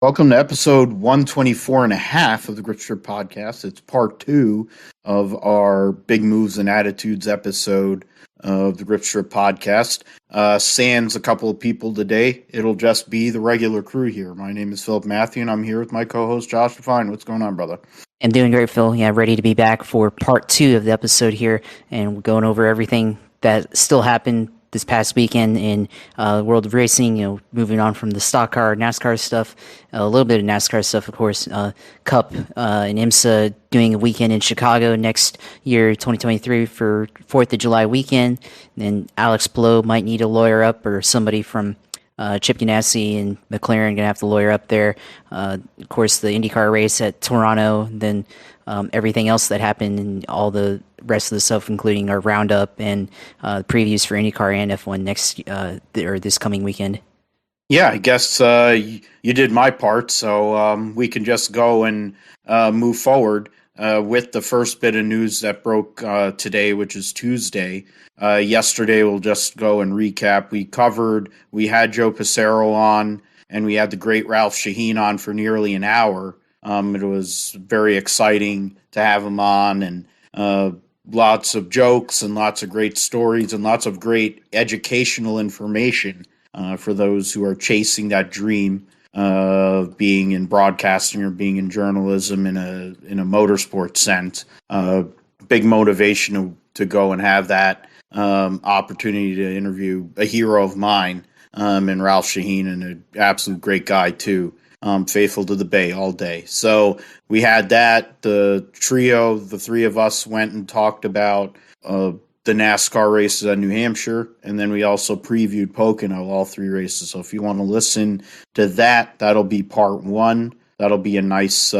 Welcome to episode 124 and a half of the Grip Strip podcast. It's part two of our Big Moves and Attitudes episode of the Grip Strip podcast. Sans a couple of people today. It'll just be the regular crew here. My name is Philip Matthew, and I'm here with my co-host Josh Define. What's going on, brother? I'm doing great, Phil. Yeah, ready to be back for part two of the episode here, and we're going over everything that still happened this past weekend in the world of racing, moving on from the stock car, NASCAR stuff, a little bit of NASCAR stuff, of course, Cup and IMSA doing a weekend in Chicago next year, 2023, for 4th of July weekend. Then Alex Palou might need a lawyer up, or somebody from Chip Ganassi and McLaren going to have to lawyer up there. Of course, the IndyCar race at Toronto, then everything else that happened and all the rest of the stuff, including our roundup and previews for IndyCar and F1 next or this coming weekend. Yeah, I guess you did my part, so we can just go and move forward with the first bit of news that broke today, which is Tuesday. Yesterday, we'll just go and recap. We had Joe Passero on, and we had the great Ralph Shaheen on for nearly an hour. It was very exciting to have him on, and lots of jokes and lots of great stories and lots of great educational information for those who are chasing that dream of being in broadcasting or being in journalism in a motorsport sense. Big motivation to go and have that opportunity to interview a hero of mine, and Ralph Shaheen, and an absolute great guy too. Faithful to the Bay all day. So we had that. The trio, the three of us, went and talked about the NASCAR races at New Hampshire, and then we also previewed Pocono, all three races. So if you want to listen to that, that'll be part one. That'll be a nice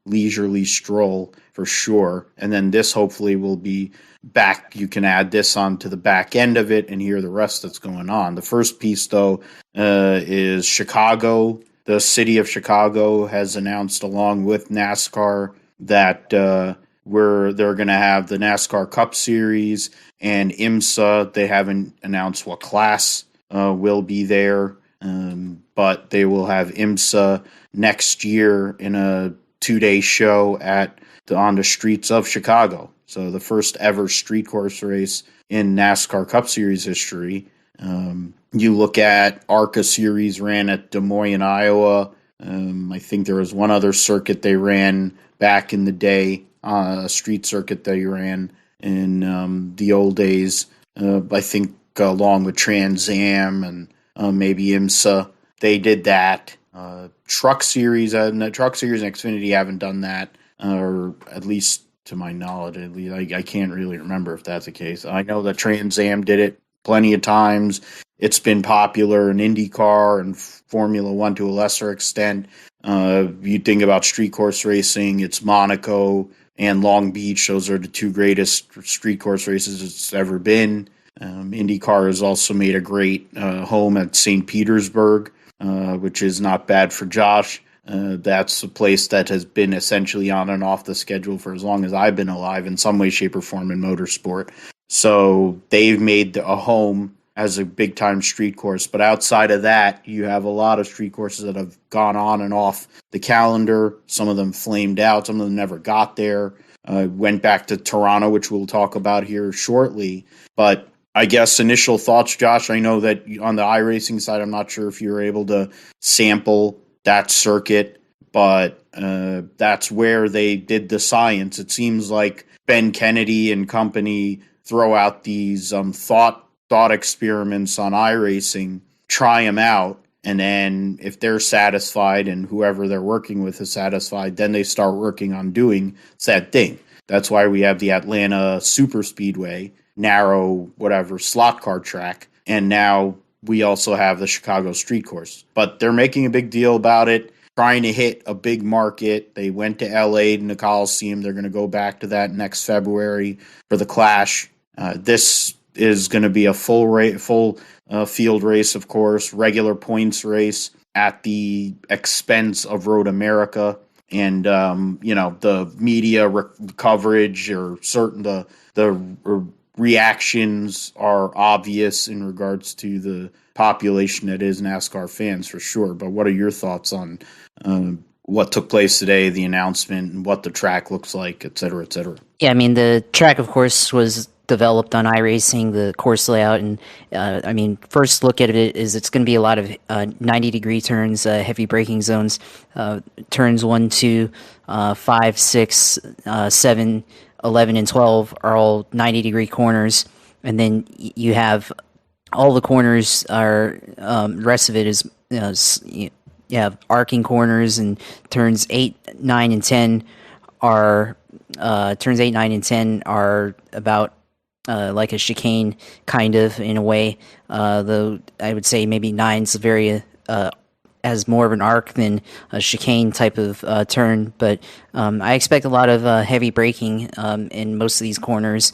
leisurely stroll for sure. And then this hopefully will be back. You can add this on to the back end of it and hear the rest that's going on. The first piece, though, is Chicago. The city of Chicago has announced, along with NASCAR, that they're going to have the NASCAR Cup Series and IMSA. They haven't announced what class will be there, but they will have IMSA next year in a 2-day show on the streets of Chicago. So the first ever street course race in NASCAR Cup Series history. You look at ARCA Series ran at Des Moines, Iowa. I think there was one other circuit they ran back in the day, a street circuit they ran in the old days. I think along with Trans Am and maybe IMSA, they did that. Truck Series and Truck Series and Xfinity haven't done that, or at least to my knowledge. At least I can't really remember if that's the case. I know that Trans Am did it plenty of times. It's been popular in IndyCar and Formula One to a lesser extent. You think about street course racing, it's Monaco and Long Beach. Those are the two greatest street course races it's ever been. IndyCar has also made a great home at St. Petersburg, which is not bad for Josh. That's a place that has been essentially on and off the schedule for as long as I've been alive in some way, shape, or form in motorsport. So they've made a home as a big-time street course. But outside of that, you have a lot of street courses that have gone on and off the calendar. Some of them flamed out. Some of them never got there. Went back to Toronto, which we'll talk about here shortly. But I guess initial thoughts, Josh, I know that on the iRacing side, I'm not sure if you were able to sample that circuit, but that's where they did the science. It seems like Ben Kennedy and company throw out these thought experiments on iRacing, try them out, and then if they're satisfied and whoever they're working with is satisfied, then they start working on doing said thing. That's why we have the Atlanta Super Speedway, narrow, slot car track, and now we also have the Chicago Street Course. But they're making a big deal about it, trying to hit a big market. They went to LA in the Coliseum. They're going to go back to that next February for the Clash. This is going to be a full field race, of course, regular points race at the expense of Road America. And, the media coverage or the reactions are obvious in regards to the population that is NASCAR fans for sure. But what are your thoughts on what took place today, the announcement, and what the track looks like, et cetera, et cetera? Yeah, I mean, the track, of course, was developed on iRacing, the course layout. And I mean, first look at it is it's going to be a lot of 90-degree turns, heavy braking zones, turns 1, 2, 5, 6, 7, 11, and 12 are all 90-degree corners. And then you have all the corners are, rest of it is, you have arcing corners, and turns 8, 9, and 10 are turns 8, 9, and 10 are about like a chicane, kind of, in a way. Though I would say maybe 9's very has more of an arc than a chicane type of turn. But I expect a lot of heavy braking in most of these corners.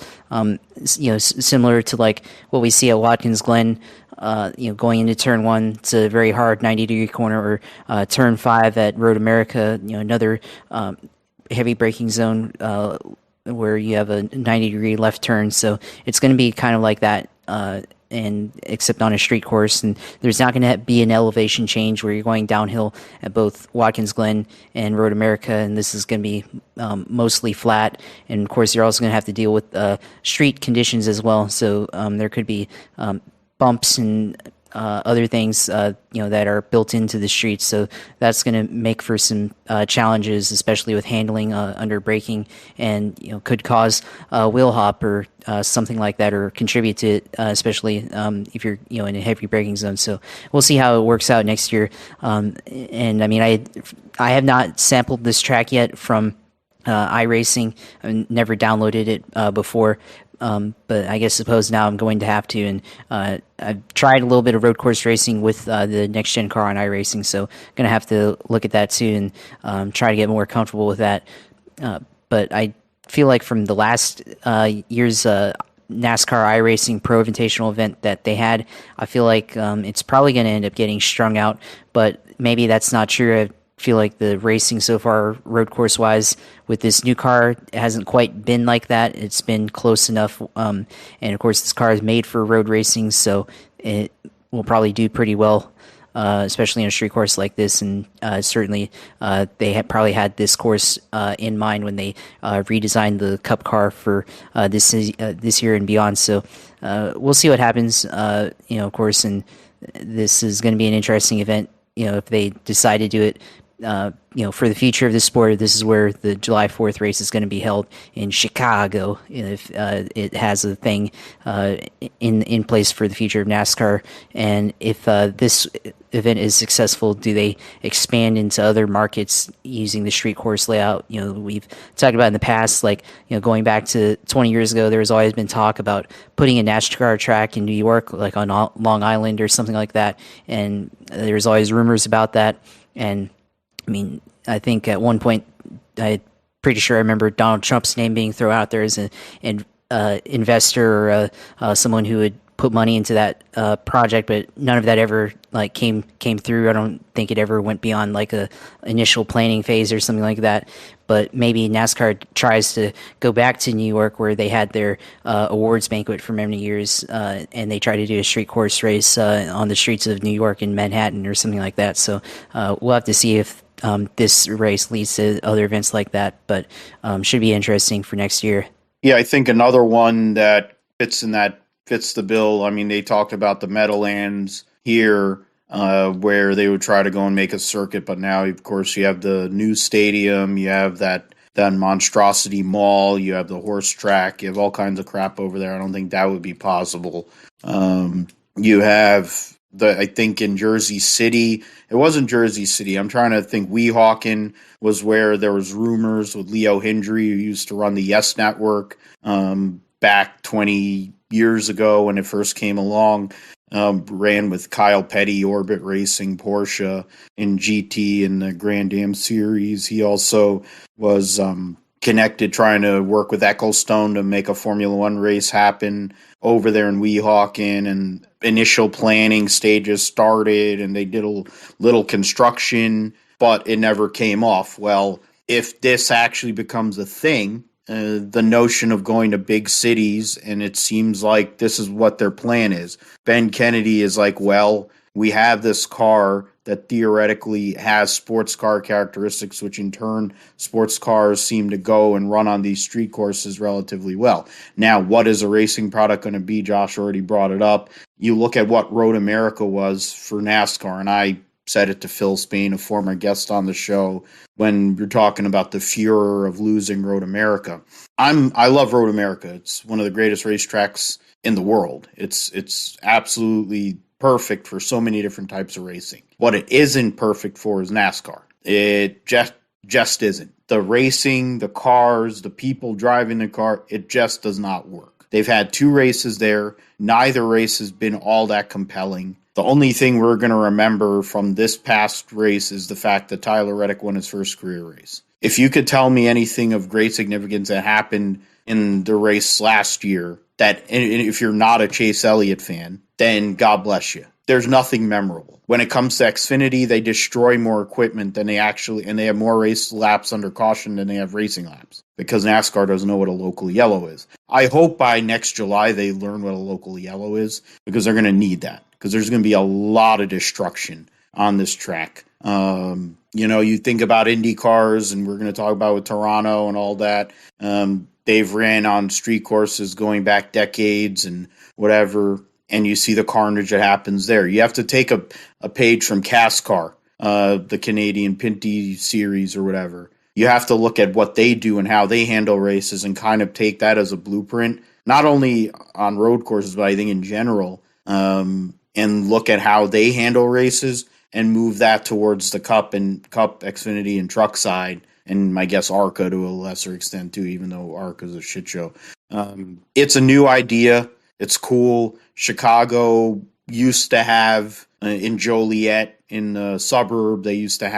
Similar to like what we see at Watkins Glen. Going into turn 1, it's a very hard 90-degree corner, or turn 5 at Road America, another heavy braking zone where you have a 90-degree left turn. So it's going to be kind of like that, and except on a street course. And there's not going to be an elevation change where you're going downhill at both Watkins Glen and Road America, and this is going to be mostly flat. And of course, you're also going to have to deal with street conditions as well. So there could be bumps and other things, that are built into the streets. So that's going to make for some challenges, especially with handling under braking, and could cause wheel hop or something like that, or contribute to it, especially if you're in a heavy braking zone. So we'll see how it works out next year. And I mean, I have not sampled this track yet from iRacing. I've never downloaded it before. But I suppose now I'm going to have to, and I've tried a little bit of road course racing with the next gen car on iRacing, so I'm going to have to look at that too, and try to get more comfortable with that. But I feel like from the last year's NASCAR iRacing Pro Invitational event that they had, I feel like it's probably going to end up getting strung out, but maybe that's not true. I feel like the racing so far, road course wise, with this new car, it hasn't quite been like that. It's been close enough, and of course, this car is made for road racing, so it will probably do pretty well, especially on a street course like this. And certainly, they had probably had this course in mind when they redesigned the Cup car for this year and beyond. So we'll see what happens. Of course, and this is going to be an interesting event. If they decide to do it. For the future of the sport, this is where the July 4th race is going to be held in Chicago. If it has a thing in place for the future of NASCAR, and if this event is successful, do they expand into other markets using the street course layout? We've talked about in the past, like going back to 20 years ago, there has always been talk about putting a NASCAR track in New York, like on Long Island or something like that, and there's always rumors about that. And I mean, I think at one point, I'm pretty sure I remember Donald Trump's name being thrown out there as an investor, or someone who would put money into that project, but none of that ever came through. I don't think it ever went beyond like a initial planning phase or something like that. But maybe NASCAR tries to go back to New York, where they had their awards banquet for many years, and they try to do a street course race on the streets of New York in Manhattan or something like that. So we'll have to see if this race leads to other events like that, but should be interesting for next year. Yeah, I think another one that fits the bill. I mean, they talked about the Meadowlands here, where they would try to go and make a circuit, but now, of course, you have the new stadium, you have that monstrosity mall, you have the horse track, you have all kinds of crap over there. I don't think that would be possible. You have I think in Jersey City, it wasn't Jersey City. I'm trying to think. Weehawken was where there was rumors with Leo Hendry, who used to run the Yes Network back 20 years ago when it first came along. Ran with Kyle Petty, Orbit Racing, Porsche in GT in the Grand Am Series. He also was connected, trying to work with Ecclestone to make a Formula One race happen over there in Weehawken, and initial planning stages started, and they did a little construction, but it never came off. Well, if this actually becomes a thing, the notion of going to big cities, and it seems like this is what their plan is. Ben Kennedy is like, well, we have this car that theoretically has sports car characteristics, which in turn sports cars seem to go and run on these street courses relatively well. Now, what is a racing product going to be? Josh already brought it up. You look at what Road America was for NASCAR, and I said it to Phil Spain, a former guest on the show, when you're talking about the furor of losing Road America. I love Road America. It's one of the greatest racetracks in the world. It's absolutely perfect for so many different types of racing. What it isn't perfect for is NASCAR. It just isn't. The racing, the cars, the people driving the car, it just does not work. They've had 2 races there. Neither race has been all that compelling. The only thing we're going to remember from this past race is the fact that Tyler Reddick won his first career race. If you could tell me anything of great significance that happened in the race last year, that if you're not a Chase Elliott fan, then God bless you. There's nothing memorable. When it comes to Xfinity, they destroy more equipment than they actually, and they have more race laps under caution than they have racing laps, because NASCAR doesn't know what a local yellow is. I hope by next July they learn what a local yellow is, because they're going to need that, because there's going to be a lot of destruction on this track. You think about Indy cars, and we're going to talk about with Toronto and all that. They've ran on street courses going back decades and whatever, and you see the carnage that happens there. You have to take a page from CASCAR, the Canadian Pinty series or whatever. You have to look at what they do and how they handle races and kind of take that as a blueprint, not only on road courses, but I think in general, and look at how they handle races and move that towards the Cup, Xfinity, and truck side, and my guess ARCA to a lesser extent too, even though ARCA is a shit show. It's a new idea. It's cool. Chicago used to have in Joliet, in the suburb, they still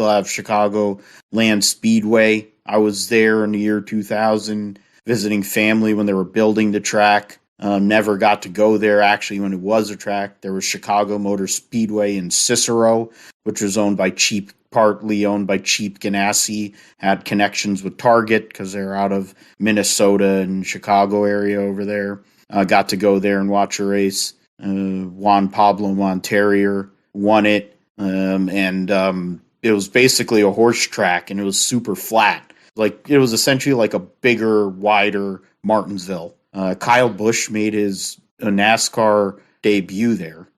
have Chicago Land Speedway. I was there in the year 2000 visiting family when they were building the track. Never got to go there actually when it was a track. There was Chicago Motor Speedway in Cicero, which was partly owned by Cheap Ganassi, had connections with Target because they're out of Minnesota and Chicago area over there. Got to go there and watch a race. Juan Pablo Monterrier won it, and it was basically a horse track, and it was super flat. Like, it was essentially like a bigger, wider Martinsville. Kyle Busch made his NASCAR debut there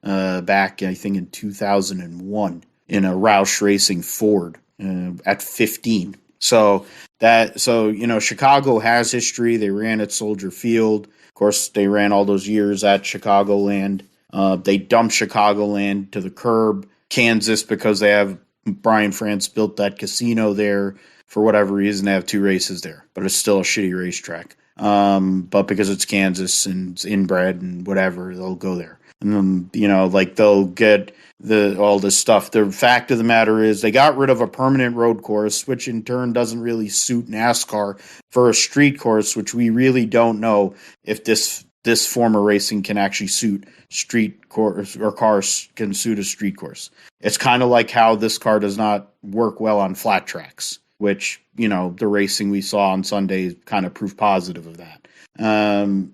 back, I think, in 2001 in a Roush Racing Ford at 15. So Chicago has history. They ran at Soldier Field. Of course, they ran all those years at Chicagoland. They dumped Chicagoland to the curb. Kansas, because they have Brian France built that casino there. For whatever reason, they have 2 races there, but it's still a shitty racetrack. But because it's Kansas and it's inbred and whatever, they'll go there. And they'll get all this stuff. The fact of the matter is they got rid of a permanent road course, which in turn doesn't really suit NASCAR, for a street course, which we really don't know if this form of racing can actually suit street course, or cars can suit a street course. It's kind of like how this car does not work well on flat tracks, which, the racing we saw on Sunday kind of proof positive of that.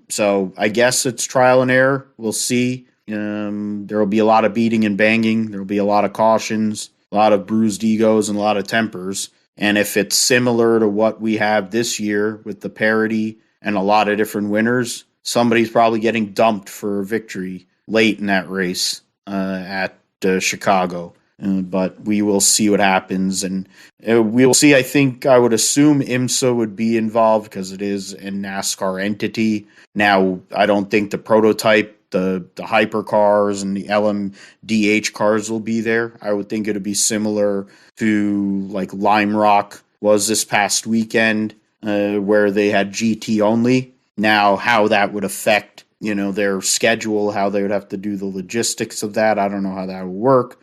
So I guess it's trial and error. We'll see. There will be a lot of beating and banging. There will be a lot of cautions, a lot of bruised egos, and a lot of tempers. And if it's similar to what we have this year with the parity and a lot of different winners, somebody's probably getting dumped for a victory late in that race at Chicago. But we will see what happens, and we'll see. I would assume IMSA would be involved because it is a NASCAR entity. Now, I don't think the prototype, the hypercars and the LMDH cars will be there. I would think it would be similar to like Lime Rock was this past weekend, where they had GT only. Now, how that would affect, their schedule, how they would have to do the logistics of that, I don't know how that would work.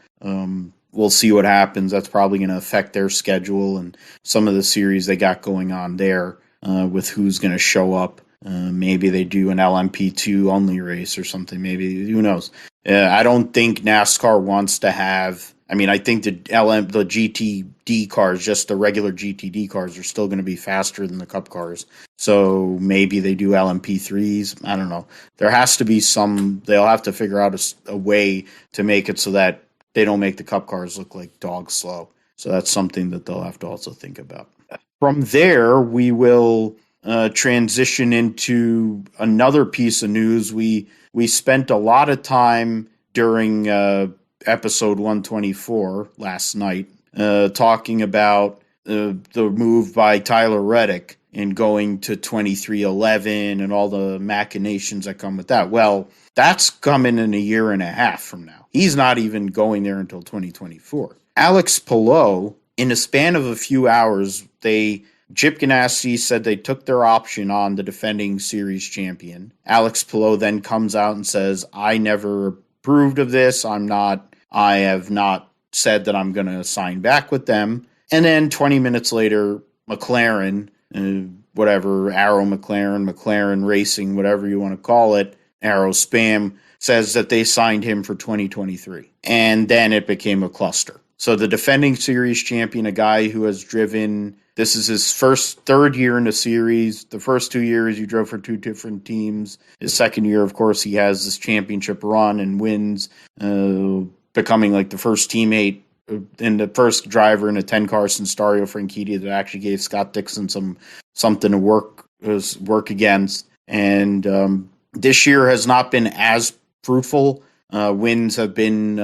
We'll see what happens. That's probably going to affect their schedule and some of the series they got going on there, with who's going to show up. Maybe they do an LMP2 only race or something. Maybe, who knows? I don't think NASCAR wants to have I mean, I think the GTD cars, just the regular GTD cars, are still going to be faster than the Cup cars. So maybe they do LMP3s. I don't know. There has to be they'll have to figure out a way to make it so that they don't make the Cup cars look like dog slow. So that's something that they'll have to also think about. From there, we will transition into another piece of news. We spent a lot of time during episode 124 last night talking about the move by Tyler Reddick and going to 2311 and all the machinations that come with that. Well, that's coming in a year and a half from now. He's not even going there until 2024. Alex Palou, in a span of a few hours, Chip Ganassi said they took their option on the defending series champion. Alex Palou then comes out and says, I never approved of this. I have not said that I'm going to sign back with them. And then 20 minutes later, McLaren, Arrow McLaren Racing, whatever you want to call it, Arrow Spam, says that they signed him for 2023. And then it became a cluster. So the defending series champion, a guy who has driven, this is his third year in the series. The first 2 years he drove for two different teams. His second year, of course, he has this championship run and wins, becoming like the first teammate and the first driver in a 10-car since Dario Franchitti that actually gave Scott Dixon something to work against. And this year has not been as fruitful. Wins have been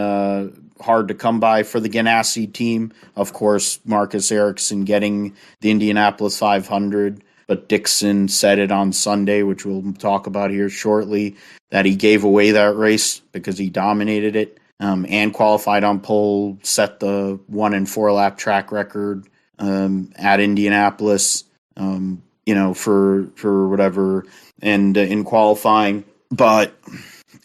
hard to come by for the Ganassi team. Of course, Marcus Ericsson getting the Indianapolis 500, but Dixon said it on Sunday, which we'll talk about here shortly, that he gave away that race because he dominated it and qualified on pole, set the 1 and 4 lap track record at Indianapolis, for whatever, and in qualifying. But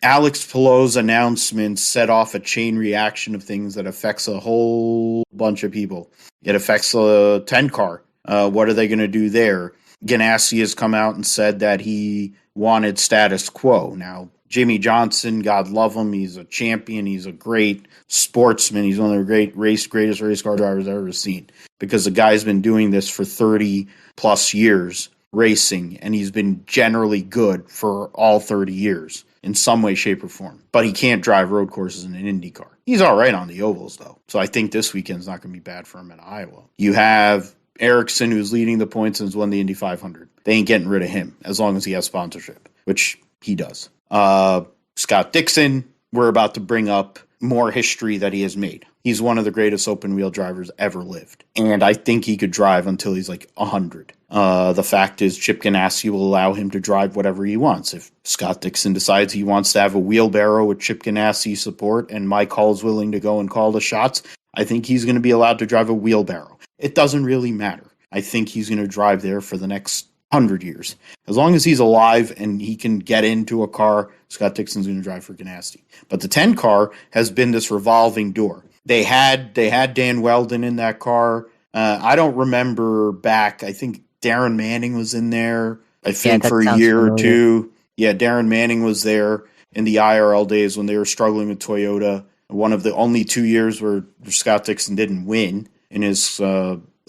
Alex Palou's announcement set off a chain reaction of things that affects a whole bunch of people. It affects the 10-car. What are they going to do there? Ganassi has come out and said that he wanted status quo. Now, Jimmy Johnson, God love him, he's a champion, he's a great sportsman, he's one of the greatest race car drivers I've ever seen, because the guy's been doing this for 30-plus years racing, and he's been generally good for all 30 years. In some way, shape, or form. But he can't drive road courses in an IndyCar. He's all right on the ovals, though. So I think this weekend's not going to be bad for him in Iowa. You have Ericsson, who's leading the points and has won the Indy 500. They ain't getting rid of him as long as he has sponsorship, which he does. Scott Dixon, we're about to bring up more history that he has made. He's one of the greatest open-wheel drivers ever lived. And I think he could drive until he's like 100. The fact is, Chip Ganassi will allow him to drive whatever he wants. If Scott Dixon decides he wants to have a wheelbarrow with Chip Ganassi support and Mike Hall's willing to go and call the shots, I think he's going to be allowed to drive a wheelbarrow. It doesn't really matter. I think he's going to drive there for the next 100 years. As long as he's alive and he can get into a car, Scott Dixon's going to drive for Ganassi. But the 10 car has been this revolving door. They had Dan Weldon in that car. I don't remember back. I think Darren Manning was in there, I think, for a year or two. Yeah, Darren Manning was there in the IRL days when they were struggling with Toyota. One of the only 2 years where Scott Dixon didn't win in his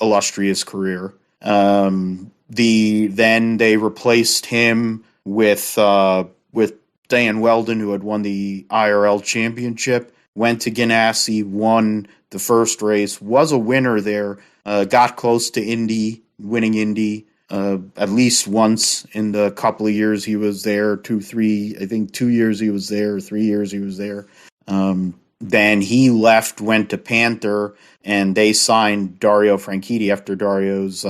illustrious career. Then they replaced him with Dan Weldon, who had won the IRL championship, went to Ganassi, won the first race, was a winner there, got close to winning Indy at least once in the couple of years he was there, 2 years he was there, 3 years he was there. Then he left, went to Panther, and they signed Dario Franchitti after Dario's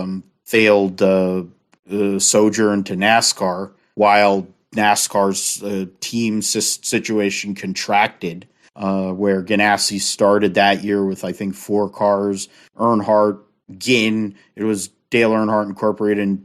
failed sojourn to NASCAR, while NASCAR's team situation contracted, where Ganassi started that year with, I think, 4 cars. Earnhardt, Ginn, it was Dale Earnhardt Incorporated and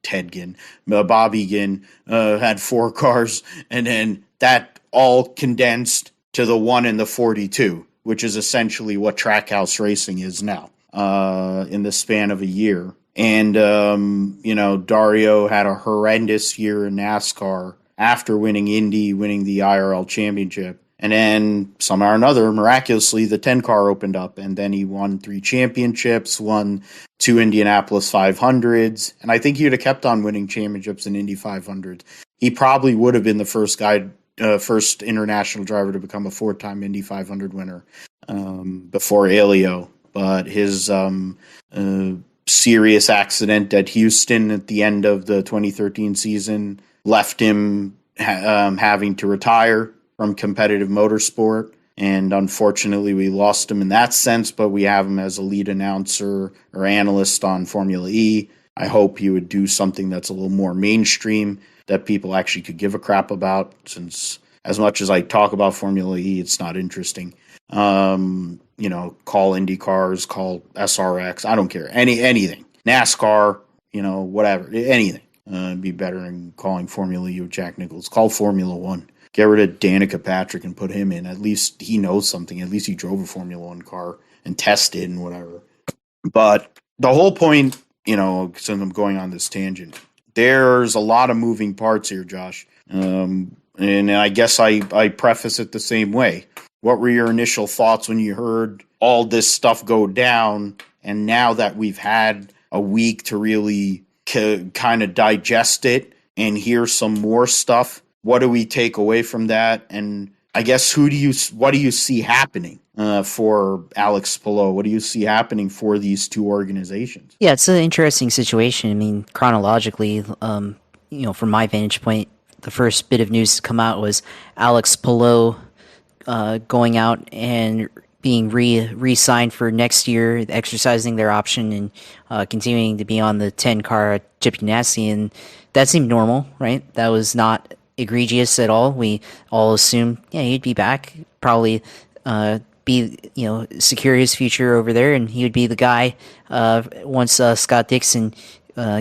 Ted Ginn, Bobby Ginn had 4 cars, and then that all condensed to the 1 in the 42, which is essentially what Trackhouse Racing is now, in the span of a year. And, Dario had a horrendous year in NASCAR after winning Indy, winning the IRL championship. And then somehow or another, miraculously, the 10 car opened up, and then he won 3 championships, won 2 Indianapolis 500s, and I think he would have kept on winning championships in Indy 500s. He probably would have been the first international driver to become a 4-time Indy 500 winner before Elio. But his serious accident at Houston at the end of the 2013 season left him having to retire from competitive motorsport. And unfortunately, we lost him in that sense, but we have him as a lead announcer or analyst on Formula E. I hope he would do something that's a little more mainstream that people actually could give a crap about, since as much as I talk about Formula E, it's not interesting. Call Indy cars, call SRX, I don't care. Anything. NASCAR, whatever, anything. It'd be better than calling Formula E with Jack Nicklaus. Call Formula One. Get rid of Danica Patrick and put him in. At least he knows something. At least he drove a Formula One car and tested and whatever. But the whole point, since I'm going on this tangent, there's a lot of moving parts here, Josh. And I guess I preface it the same way. What were your initial thoughts when you heard all this stuff go down? And now that we've had a week to really kind of digest it and hear some more stuff, what do we take away from that? And I guess what do you see happening for Alex Palou? What do you see happening for these two organizations? Yeah, it's an interesting situation. I mean, chronologically, from my vantage point, the first bit of news to come out was Alex Palou going out and being re-signed for next year, exercising their option and continuing to be on the 10 car at Chip Ganassi, and that seemed normal, right? That was not egregious at all. We all assumed, he'd be back, probably secure his future over there, and he would be the guy once Scott Dixon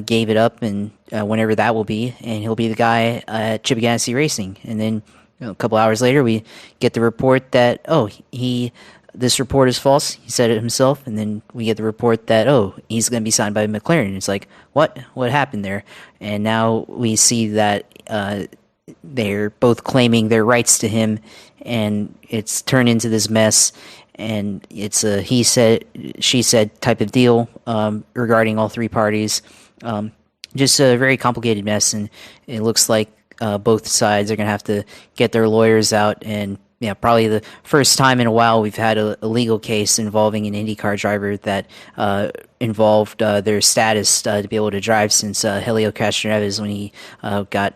gave it up, and whenever that will be, and he'll be the guy at Chip Ganassi Racing. And then a couple hours later, we get the report that this report is false. He said it himself, and then we get the report that he's going to be signed by McLaren. It's like, what happened there? And now we see that they're both claiming their rights to him, and it's turned into this mess, and it's a he said, she said type of deal regarding all three parties. Just a very complicated mess, and it looks like both sides are going to have to get their lawyers out, and probably the first time in a while we've had a legal case involving an IndyCar driver that involved their status to be able to drive since Helio Castroneves, when he got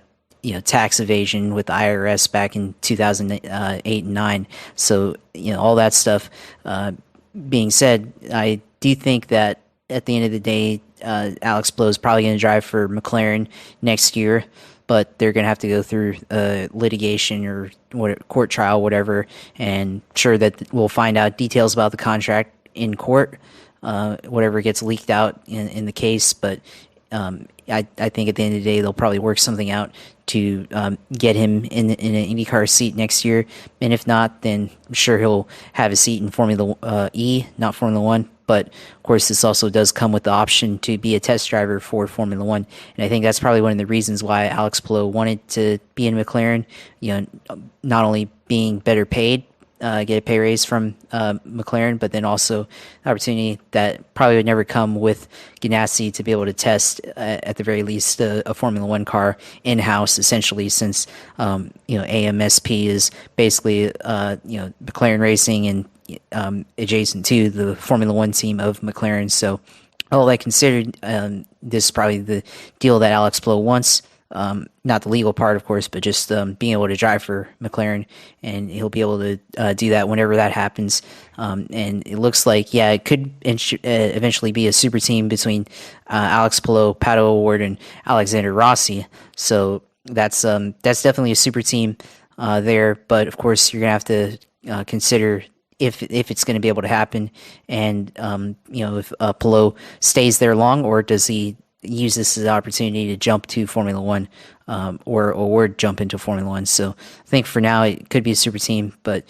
tax evasion with the IRS back in 2008 and 9. So, all that stuff being said, I do think that at the end of the day, Alex Palou is probably going to drive for McLaren next year, but they're going to have to go through litigation or court trial, whatever, and sure that we'll find out details about the contract in court, whatever gets leaked out in the case. But I think at the end of the day, they'll probably work something out to get him in an IndyCar seat next year. And if not, then I'm sure he'll have a seat in Formula E, not Formula One. But of course, this also does come with the option to be a test driver for Formula One. And I think that's probably one of the reasons why Alex Palou wanted to be in McLaren, not only being better paid, get a pay raise from McLaren, but then also the opportunity that probably would never come with Ganassi to be able to test at the very least a Formula One car in-house, essentially, since AMSP is basically McLaren Racing and adjacent to the Formula One team of McLaren. So all that considered, this is probably the deal that Alex Palou wants. Not the legal part, of course, but just being able to drive for McLaren, and he'll be able to do that whenever that happens. And it looks like, it could eventually be a super team between Alex Palou, Pato O'Ward, and Alexander Rossi. So that's definitely a super team there. But of course, you're gonna have to consider if it's going to be able to happen, and if Palou stays there long, or does he use this as an opportunity to jump to Formula One, or jump into Formula One. So I think for now it could be a super team, but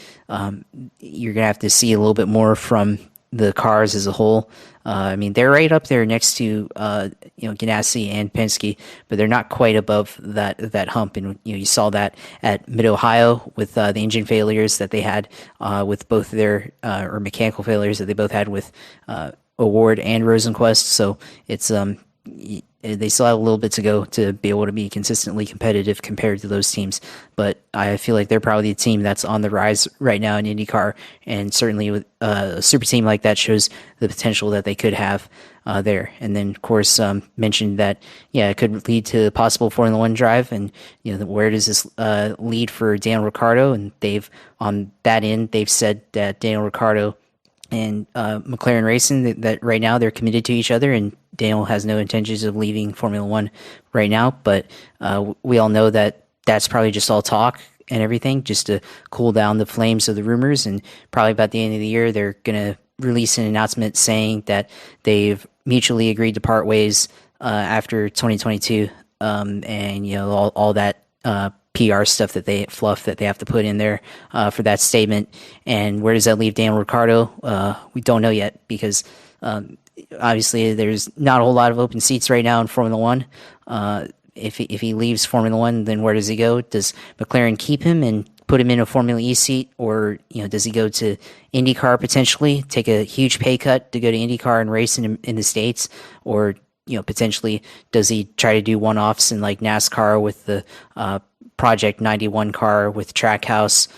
you're gonna have to see a little bit more from the cars as a whole. I mean, they're right up there next to Ganassi and Penske, but they're not quite above that hump. And you saw that at Mid Ohio with the engine failures that they had with both their or mechanical failures that they both had with Award and Rosenqvist. So it's they still have a little bit to go to be able to be consistently competitive compared to those teams. But I feel like they're probably the team that's on the rise right now in IndyCar, and certainly with a super team like that shows the potential that they could have there. And then, of course, mentioned that it could lead to a possible Formula One drive, and where does this lead for Daniel Ricciardo? And they've on that end they've said that Daniel Ricciardo and McLaren Racing that right now they're committed to each other, and Daniel has no intentions of leaving Formula One right now. But we all know that that's probably just all talk and everything, just to cool down the flames of the rumors. And probably about the end of the year, they're going to release an announcement saying that they've mutually agreed to part ways after 2022, and all that PR stuff that they have to put in there for that statement. And where does that leave Daniel Ricciardo? We don't know yet, because obviously there's not a whole lot of open seats right now in Formula One. If he leaves Formula One, then where does he go? Does McLaren keep him and put him in a Formula E seat, or does he go to IndyCar potentially, take a huge pay cut to go to IndyCar and race in the States, or potentially does he try to do one-offs in like NASCAR with the Project 91 car with Trackhouse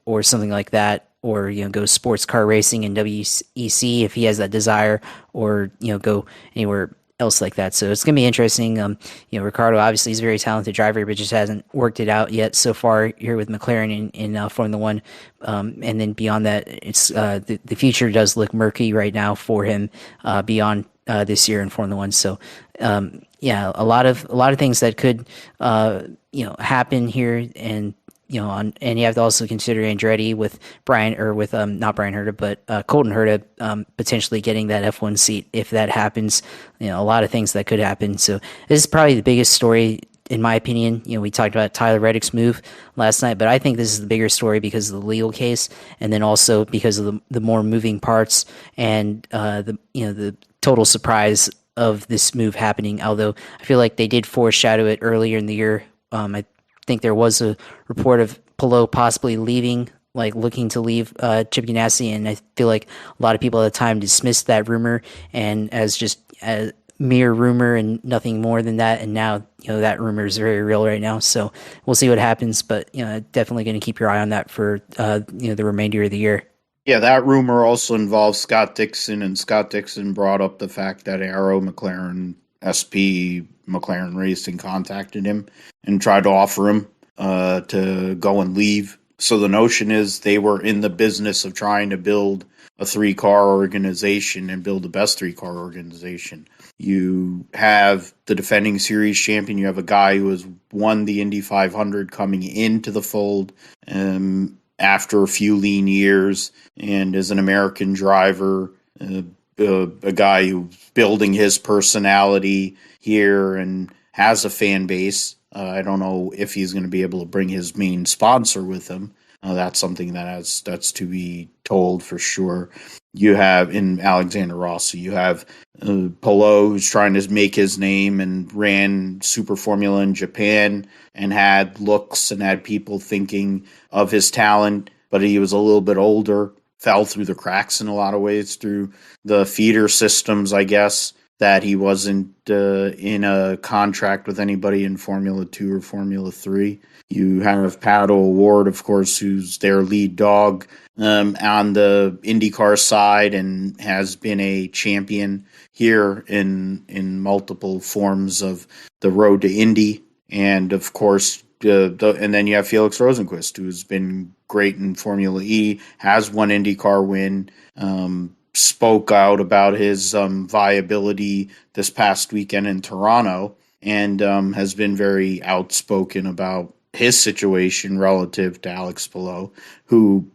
or something like that, or go sports car racing in WEC if he has that desire, or go anywhere else like that. So it's gonna be interesting. Ricciardo obviously is a very talented driver, but just hasn't worked it out yet so far here with McLaren in Formula One. And then beyond that, it's the future does look murky right now for him beyond this year in Formula One. So a lot of things that could happen here, and and you have to also consider Andretti with not Brian Herta, but Colton Herta potentially getting that F1 seat if that happens. A lot of things that could happen. So this is probably the biggest story in my opinion. We talked about Tyler Reddick's move last night, but I think this is the bigger story because of the legal case, and then also because of the more moving parts and the total surprise of this move happening. Although I feel like they did foreshadow it earlier in the year. I think there was a report of Palou possibly leaving, like looking to leave Chip Ganassi, and I feel like a lot of people at the time dismissed that rumor and as just a mere rumor and nothing more than that. And now that rumor is very real right now. So we'll see what happens, but definitely going to keep your eye on that for the remainder of the year. Yeah, that rumor also involves Scott Dixon, and Scott Dixon brought up the fact that Arrow, McLaren, SP, McLaren Racing contacted him and tried to offer him to go and leave. So the notion is they were in the business of trying to build a three-car organization and build the best three-car organization. You have the defending series champion. You have a guy who has won the Indy 500 coming into the fold after a few lean years, and is an American driver, a guy who's building his personality here and has a fan base. I don't know if he's going to be able to bring his main sponsor with him. That's something that's to be told for sure. You have in Alexander Rossi, you have Palou, who's trying to make his name and ran Super Formula in Japan and had looks and had people thinking of his talent, but he was a little bit older, fell through the cracks in a lot of ways through the feeder systems, I guess, that he wasn't in a contract with anybody in Formula 2 or Formula 3. You have Pato O'Ward, of course, who's their lead dog on the IndyCar side and has been a champion here in multiple forms of the road to Indy. And, of course, and then you have Felix Rosenqvist, who's been great in Formula E, has one IndyCar win, spoke out about his viability this past weekend in Toronto, and has been very outspoken about his situation relative to Alex Palou, who,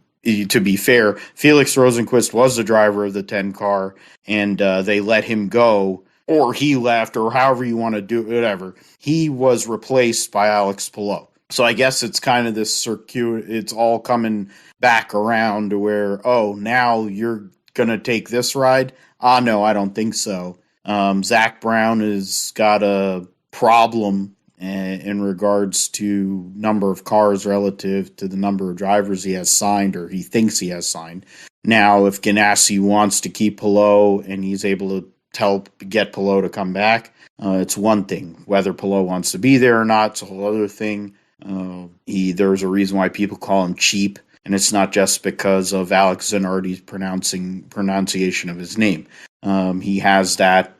to be fair, Felix Rosenqvist was the driver of the 10 car, and they let him go, or he left, or however you want to do it, whatever. He was replaced by Alex Palou. So I guess it's kind of this circuit. It's all coming back around to where, now you're going to take this ride? No, I don't think so. Zach Brown has got a problem in regards to number of cars relative to the number of drivers he has signed or he thinks he has signed. Now, if Ganassi wants to keep Palou and he's able to get Palou to come back, it's one thing. Whether Palou wants to be there or not, it's a whole other thing. There's a reason why people call him cheap, and it's not just because of Alex Zanardi's pronunciation of his name. He has that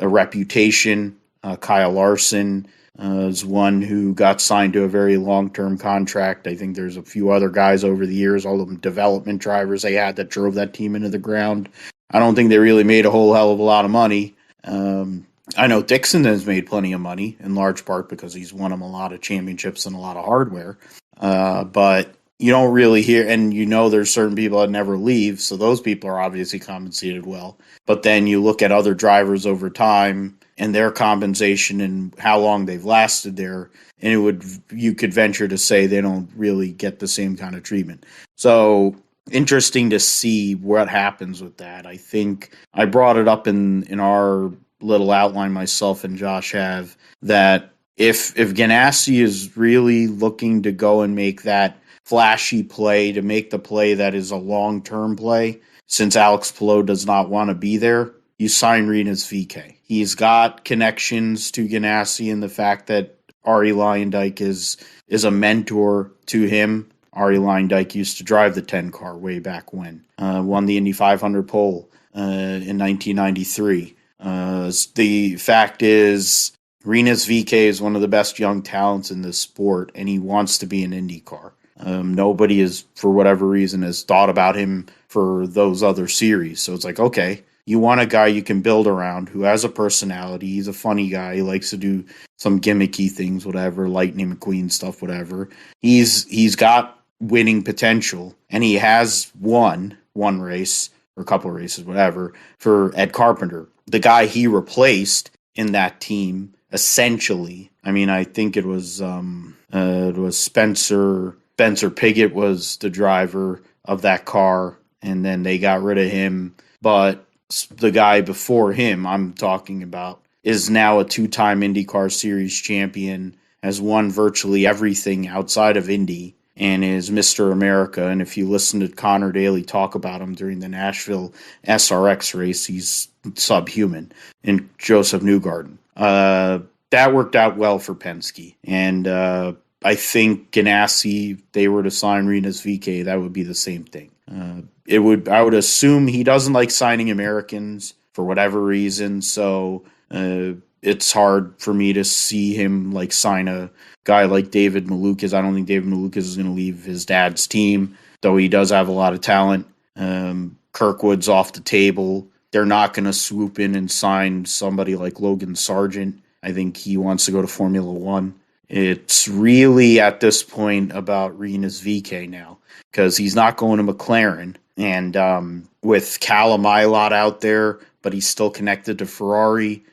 reputation. Kyle Larson is one who got signed to a very long-term contract. I think there's a few other guys over the years, all of them development drivers they had that drove that team into the ground. I don't think they really made a whole hell of a lot of money. I know Dixon has made plenty of money, in large part because he's won them a lot of championships and a lot of hardware. But you don't really hear, and there's certain people that never leave, so those people are obviously compensated well. But then you look at other drivers over time and their compensation and how long they've lasted there, and you could venture to say they don't really get the same kind of treatment. So interesting to see what happens with that. I think I brought it up in our little outline myself and Josh have, that if Ganassi is really looking to go and make that flashy play, to make the play that is a long-term play, since Alex Palou does not want to be there, you sign Rinus VeeKay. He's got connections to Ganassi and the fact that Arie Luyendyk is a mentor to him. Arie Luyendyk used to drive the 10 car way back when. Won the Indy 500 pole in 1993. The fact is, Rinus VeeKay is one of the best young talents in this sport, and he wants to be an IndyCar. Nobody is, for whatever reason, has thought about him for those other series. So it's like, okay, you want a guy you can build around who has a personality. He's a funny guy. He likes to do some gimmicky things, whatever, Lightning McQueen stuff, whatever. He's got winning potential, and he has won one race or a couple of races, whatever, for Ed Carpenter, the guy he replaced in that team. Essentially, I mean, I think it was Spencer Pigot was the driver of that car, and then they got rid of him. But the guy before him, I'm talking about, is now a two-time IndyCar Series champion, has won virtually everything outside of Indy, and is Mr. America. And if you listen to Connor Daly talk about him during the Nashville SRX race, he's subhuman. And Joseph Newgarden. That worked out well for Penske. And I think Ganassi, if they were to sign Rinus VeeKay, that would be the same thing. I would assume he doesn't like signing Americans for whatever reason, so it's hard for me to see him like sign a guy like David Malukas. I don't think David Malukas is going to leave his dad's team, though he does have a lot of talent. Kirkwood's off the table. They're not going to swoop in and sign somebody like Logan Sargent. I think he wants to go to Formula One. It's really at this point about Rinus VeeKay now, because he's not going to McLaren. And with Callum Ilott out there, but he's still connected to Ferrari,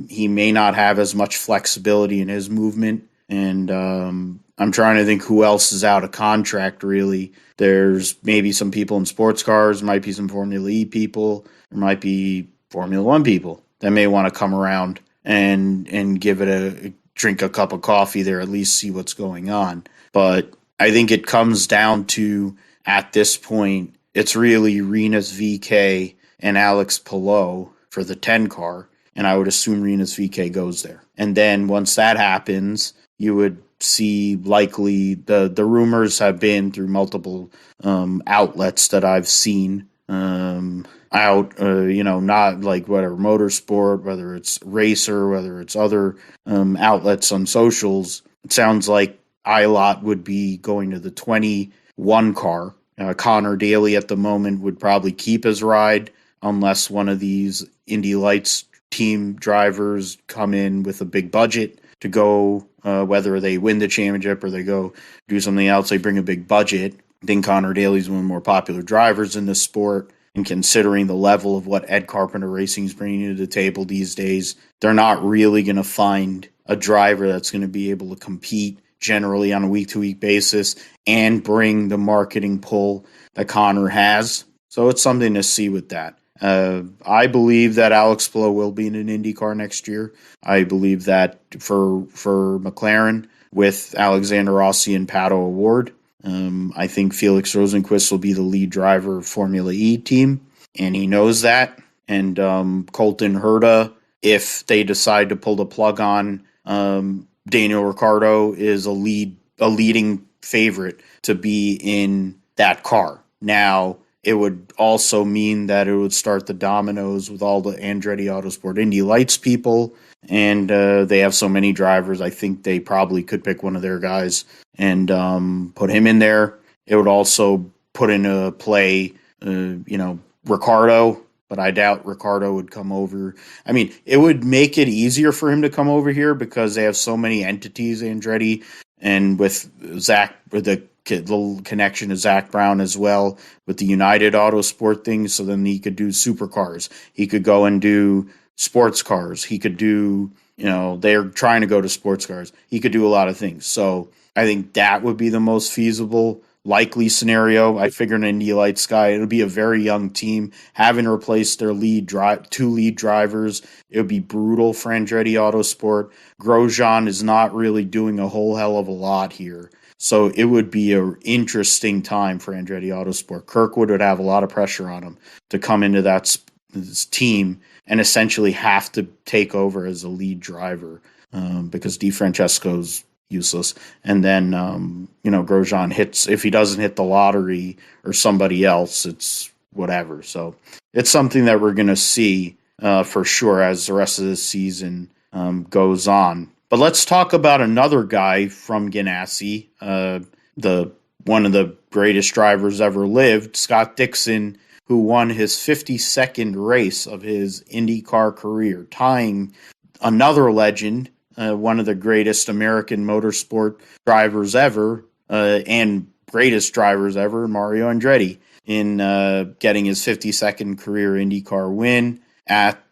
he may not have as much flexibility in his movement. And I'm trying to think who else is out of contract, really. There's maybe some people in sports cars, there might be some Formula E people, there might be Formula One people that may want to come around and give it drink a cup of coffee there, at least see what's going on. But I think it comes down to, at this point, it's really Rinus VeeKay and Alex Palou for the 10 car, and I would assume Rinus VeeKay goes there. And then once that happens, you would see likely the rumors have been through multiple outlets that I've seen not like whatever motorsport, whether it's Racer, whether it's other outlets on socials. It sounds like Ilott would be going to the 21 car. Connor Daly at the moment would probably keep his ride unless one of these Indy Lights team drivers come in with a big budget to go, whether they win the championship or they go do something else, they bring a big budget. I think Connor Daly's one of the more popular drivers in this sport. And considering the level of what Ed Carpenter Racing is bringing to the table these days, they're not really going to find a driver that's going to be able to compete generally on a week-to-week basis and bring the marketing pull that Connor has. So it's something to see with that. I believe that Alex Palou will be in an IndyCar next year. I believe that for McLaren with Alexander Rossi and Pato O'Ward. I think Felix Rosenqvist will be the lead driver of Formula E team, and he knows that. And Colton Herta, if they decide to pull the plug on Daniel Ricciardo, is a leading favorite to be in that car. Now, it would also mean that it would start the dominoes with all the Andretti Autosport Indy Lights people, and they have so many drivers. I think they probably could pick one of their guys and put him in there. It would also put into play, Ricciardo, but I doubt Ricciardo would come over. I mean, it would make it easier for him to come over here because they have so many entities, Andretti, and with Zach, with the little connection to Zach Brown as well with the United Autosport thing. So then he could do supercars. He could go and do sports cars. He could do, they're trying to go to sports cars. He could do a lot of things. So I think that would be the most feasible, likely scenario. I figure an Indy Lights guy, it'll be a very young team. Having replaced their two lead drivers, it would be brutal for Andretti Autosport. Grosjean is not really doing a whole hell of a lot here. So it would be an interesting time for Andretti Autosport. Kirkwood would have a lot of pressure on him to come into this team and essentially have to take over as a lead driver because DeFrancesco's useless. And then, Grosjean hits, if he doesn't hit the lottery or somebody else, it's whatever. So it's something that we're going to see for sure as the rest of the season goes on. But let's talk about another guy from Ganassi, one of the greatest drivers ever lived, Scott Dixon, who won his 52nd race of his IndyCar career, tying another legend, one of the greatest American motorsport drivers ever, and greatest drivers ever, Mario Andretti, in getting his 52nd career IndyCar win at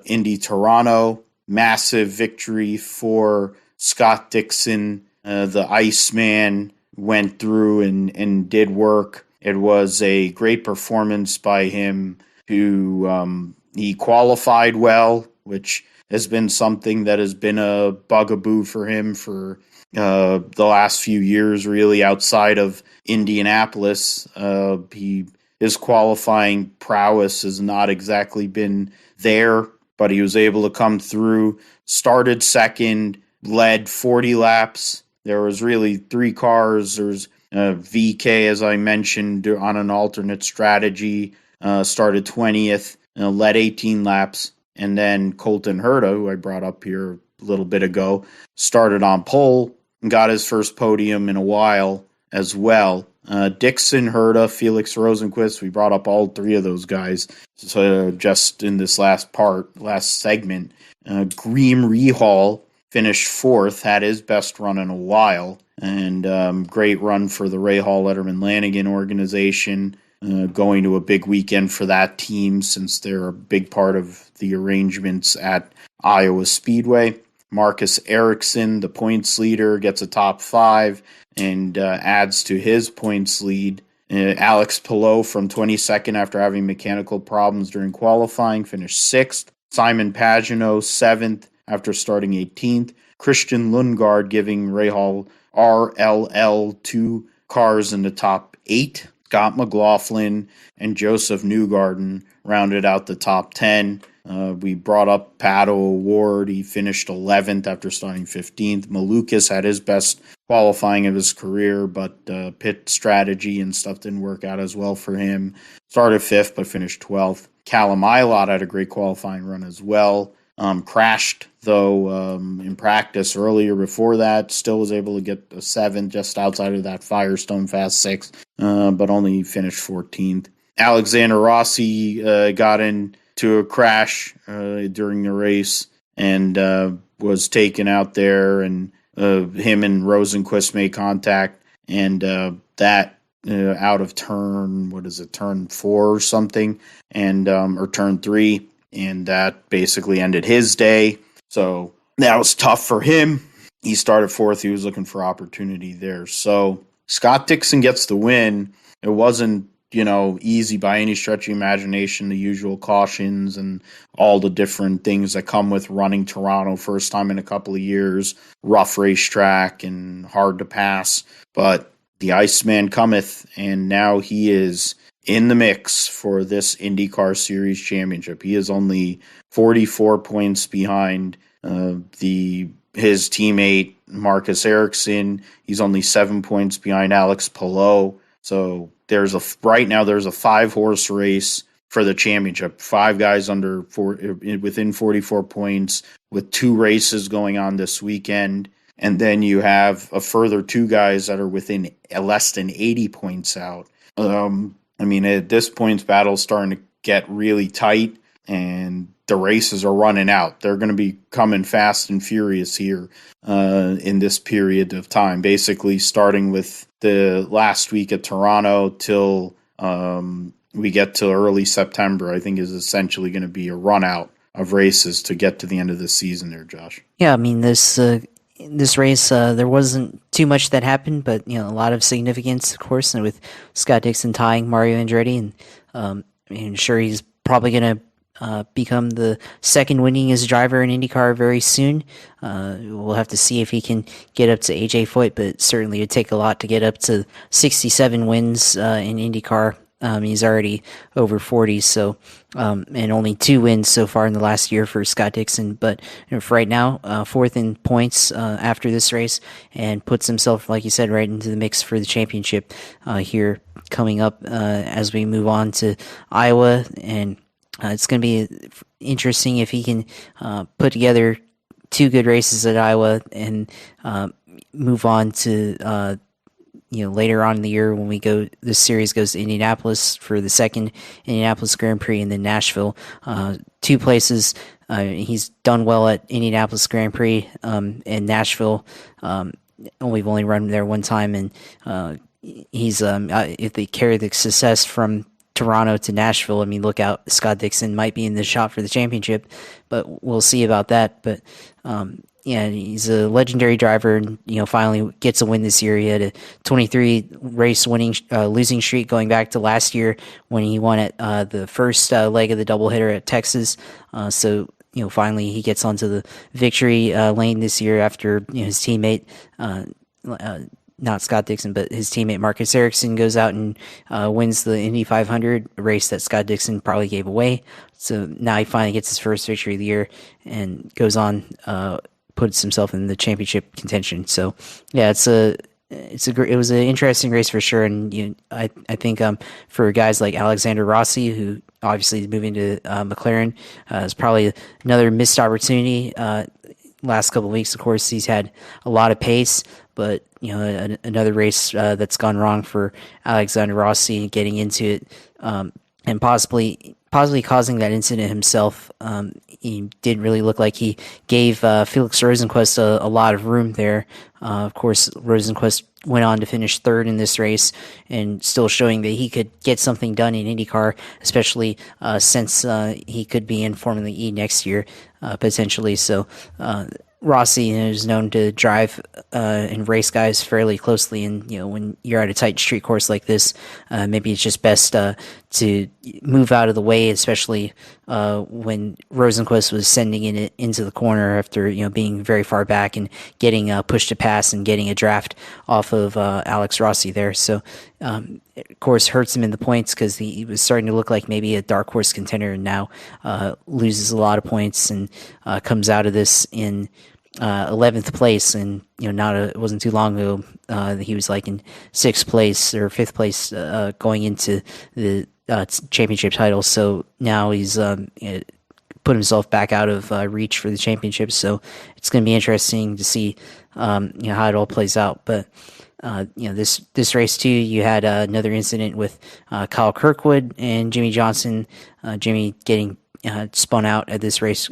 Indy Toronto. Massive victory for Scott Dixon. The Iceman went through and did work. It was a great performance by him. He qualified well, which has been something that has been a bugaboo for him for the last few years, really, outside of Indianapolis. His qualifying prowess has not exactly been there, but he was able to come through, started second, led 40 laps. There was really three cars. There's VK, as I mentioned, on an alternate strategy, started 20th, led 18 laps. And then Colton Herta, who I brought up here a little bit ago, started on pole and got his first podium in a while as well. Dixon, Herta, Felix Rosenqvist, we brought up all three of those guys just in this last segment. Graham Rahal finished fourth, had his best run in a while, and great run for the Rahal Letterman Lanigan organization, going to a big weekend for that team since they're a big part of the arrangements at Iowa Speedway. Marcus Ericsson, the points leader, gets a top 5 and adds to his points lead. Alex Palou from 22nd after having mechanical problems during qualifying finished 6th. Simon Pagenaud 7th after starting 18th. Christian Lundgaard giving Rahal RLL 2 cars in the top 8. Scott McLaughlin and Joseph Newgarden rounded out the top 10. We brought up Pato O'Ward. He finished 11th after starting 15th. Malukas had his best qualifying of his career, but pit strategy and stuff didn't work out as well for him. Started 5th, but finished 12th. Callum Ilott had a great qualifying run as well. Crashed, though, in practice earlier before that. Still was able to get a 7th just outside of that Firestone Fast 6, but only finished 14th. Alexander Rossi got into a crash during the race and was taken out there, and him and Rosenqvist made contact, and that out of turn 4 or something, and or turn 3, and that basically ended his day. So that was tough for him. he started fourth. He was looking for opportunity there. So Scott Dixon gets the win. It wasn't, easy by any stretch of imagination, the usual cautions and all the different things that come with running Toronto first time in a couple of years, rough racetrack and hard to pass. But the Iceman cometh, and now he is in the mix for this IndyCar Series championship. He is only 44 points behind his teammate Marcus Ericsson. He's only 7 points behind Alex Palou. So right now there's a 5-horse race for the championship. 5 guys within 44 points, with 2 races going on this weekend. And then you have a further 2 guys that are within less than 80 points out. At this point, battle's starting to get really tight, and the races are running out. They're going to be coming fast and furious here in this period of time, basically starting with the last week at Toronto till we get to early September. I think is essentially going to be a run out of races to get to the end of the season there, Josh. Yeah, this race, there wasn't too much that happened, but a lot of significance, of course, and with Scott Dixon tying Mario Andretti, and I'm sure he's probably going to become the second winningest driver in IndyCar very soon. We'll have to see if he can get up to AJ Foyt, but certainly it would take a lot to get up to 67 wins in IndyCar. He's already over 40, so and only 2 wins so far in the last year for Scott Dixon. But for right now, fourth in points after this race, and puts himself, like you said, right into the mix for the championship here coming up as we move on to Iowa. And it's going to be interesting if he can put together 2 good races at Iowa and move on to later on in the year when this series goes to Indianapolis for the second Indianapolis Grand Prix, and then Nashville. 2 places. He's done well at Indianapolis Grand Prix and Nashville. We've only run there 1 time, and he's if they carry the success from Toronto to Nashville, look out. Scott Dixon might be in the shot for the championship, but we'll see about that. But he's a legendary driver, and finally gets a win this year. He had a 23 race losing streak going back to last year when he won at the first leg of the doubleheader at Texas. So finally he gets onto the victory lane this year after his teammate. Not Scott Dixon, but his teammate Marcus Ericsson goes out and wins the Indy 500, a race that Scott Dixon probably gave away. So now he finally gets his first victory of the year and goes on, puts himself in the championship contention. So yeah, it was an interesting race for sure. And I think for guys like Alexander Rossi, who obviously is moving to McLaren, is probably another missed opportunity. Last couple of weeks, of course, he's had a lot of pace, but another race that's gone wrong for Alexander Rossi getting into it, and possibly causing that incident himself. He didn't really look like he gave Felix Rosenqvist a lot of room there. Of course, Rosenqvist went on to finish 3rd in this race, and still showing that he could get something done in IndyCar, especially since he could be in Formula E next year, potentially. So Rossi is known to drive and race guys fairly closely, and when you're at a tight street course like this, maybe it's just best to move out of the way, especially when Rosenqvist was sending it into the corner after being very far back and getting pushed to pass and getting a draft off of Alex Rossi there. So of course hurts him in the points because he was starting to look like maybe a dark horse contender, and now loses a lot of points and comes out of this in 11th place. And it wasn't too long ago he was like in 6th place or 5th place going into the championship title. So now he's put himself back out of reach for the championship. So it's going to be interesting to see how it all plays out. But this race too, you had another incident with Kyle Kirkwood and Jimmy Johnson. Jimmy getting spun out at this race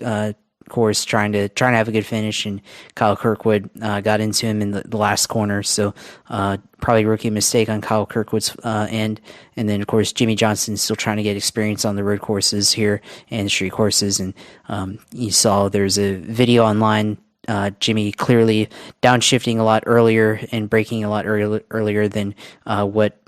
course, trying to have a good finish, and Kyle Kirkwood got into him in the last corner. So probably a rookie mistake on Kyle Kirkwood's end. And then of course Jimmy Johnson's still trying to get experience on the road courses here and street courses. And you saw there's a video online Jimmy clearly downshifting a lot earlier and braking a lot earlier than what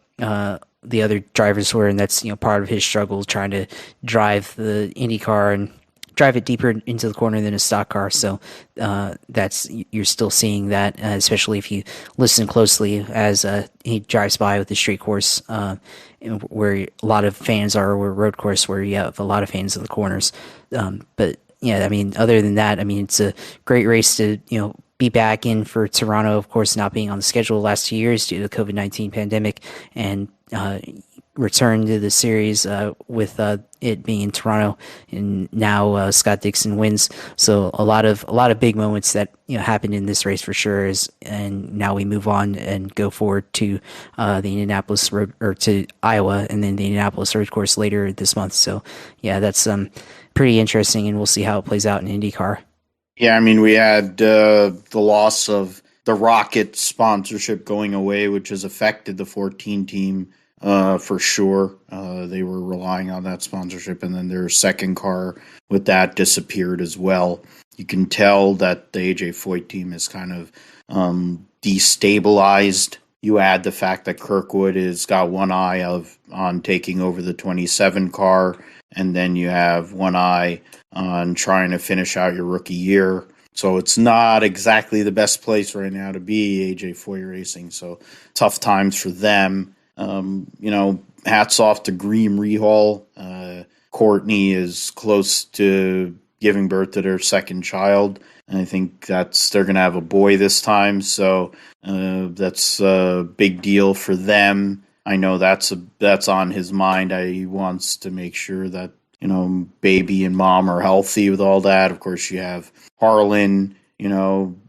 the other drivers were, and that's part of his struggle trying to drive the IndyCar and drive it deeper into the corner than a stock car. So you're still seeing that, especially if you listen closely as he drives by with the street course, where a lot of fans are, or road course where you have a lot of fans in the corners. But yeah, I mean, other than that, I mean, it's a great race to be back in for Toronto. Of course, not being on the schedule the last 2 years due to the COVID-19 pandemic, and return to the series with it being in Toronto, and now Scott Dixon wins. So a lot of big moments that happened in this race for sure. And now we move on and go forward to the Indianapolis road, or to Iowa, and then the Indianapolis road course later this month. So yeah, that's pretty interesting, and we'll see how it plays out in IndyCar. Yeah, I mean, we had the loss of the Rocket sponsorship going away, which has affected the 14 team for sure. They were relying on that sponsorship, and then their second car with that disappeared as well. You can tell that the AJ Foyt team is kind of destabilized. You add the fact that Kirkwood has got one eye on taking over the 27 car, and then you have one eye on trying to finish out your rookie year. So it's not exactly the best place right now to be AJ Foyt Racing. So tough times for them. Hats off to Graham Rahal. Courtney is close to giving birth to their second child, and I think they're going to have a boy this time. So that's a big deal for them. I know that's on his mind. He wants to make sure that baby and mom are healthy with all that. Of course, you have Harlan,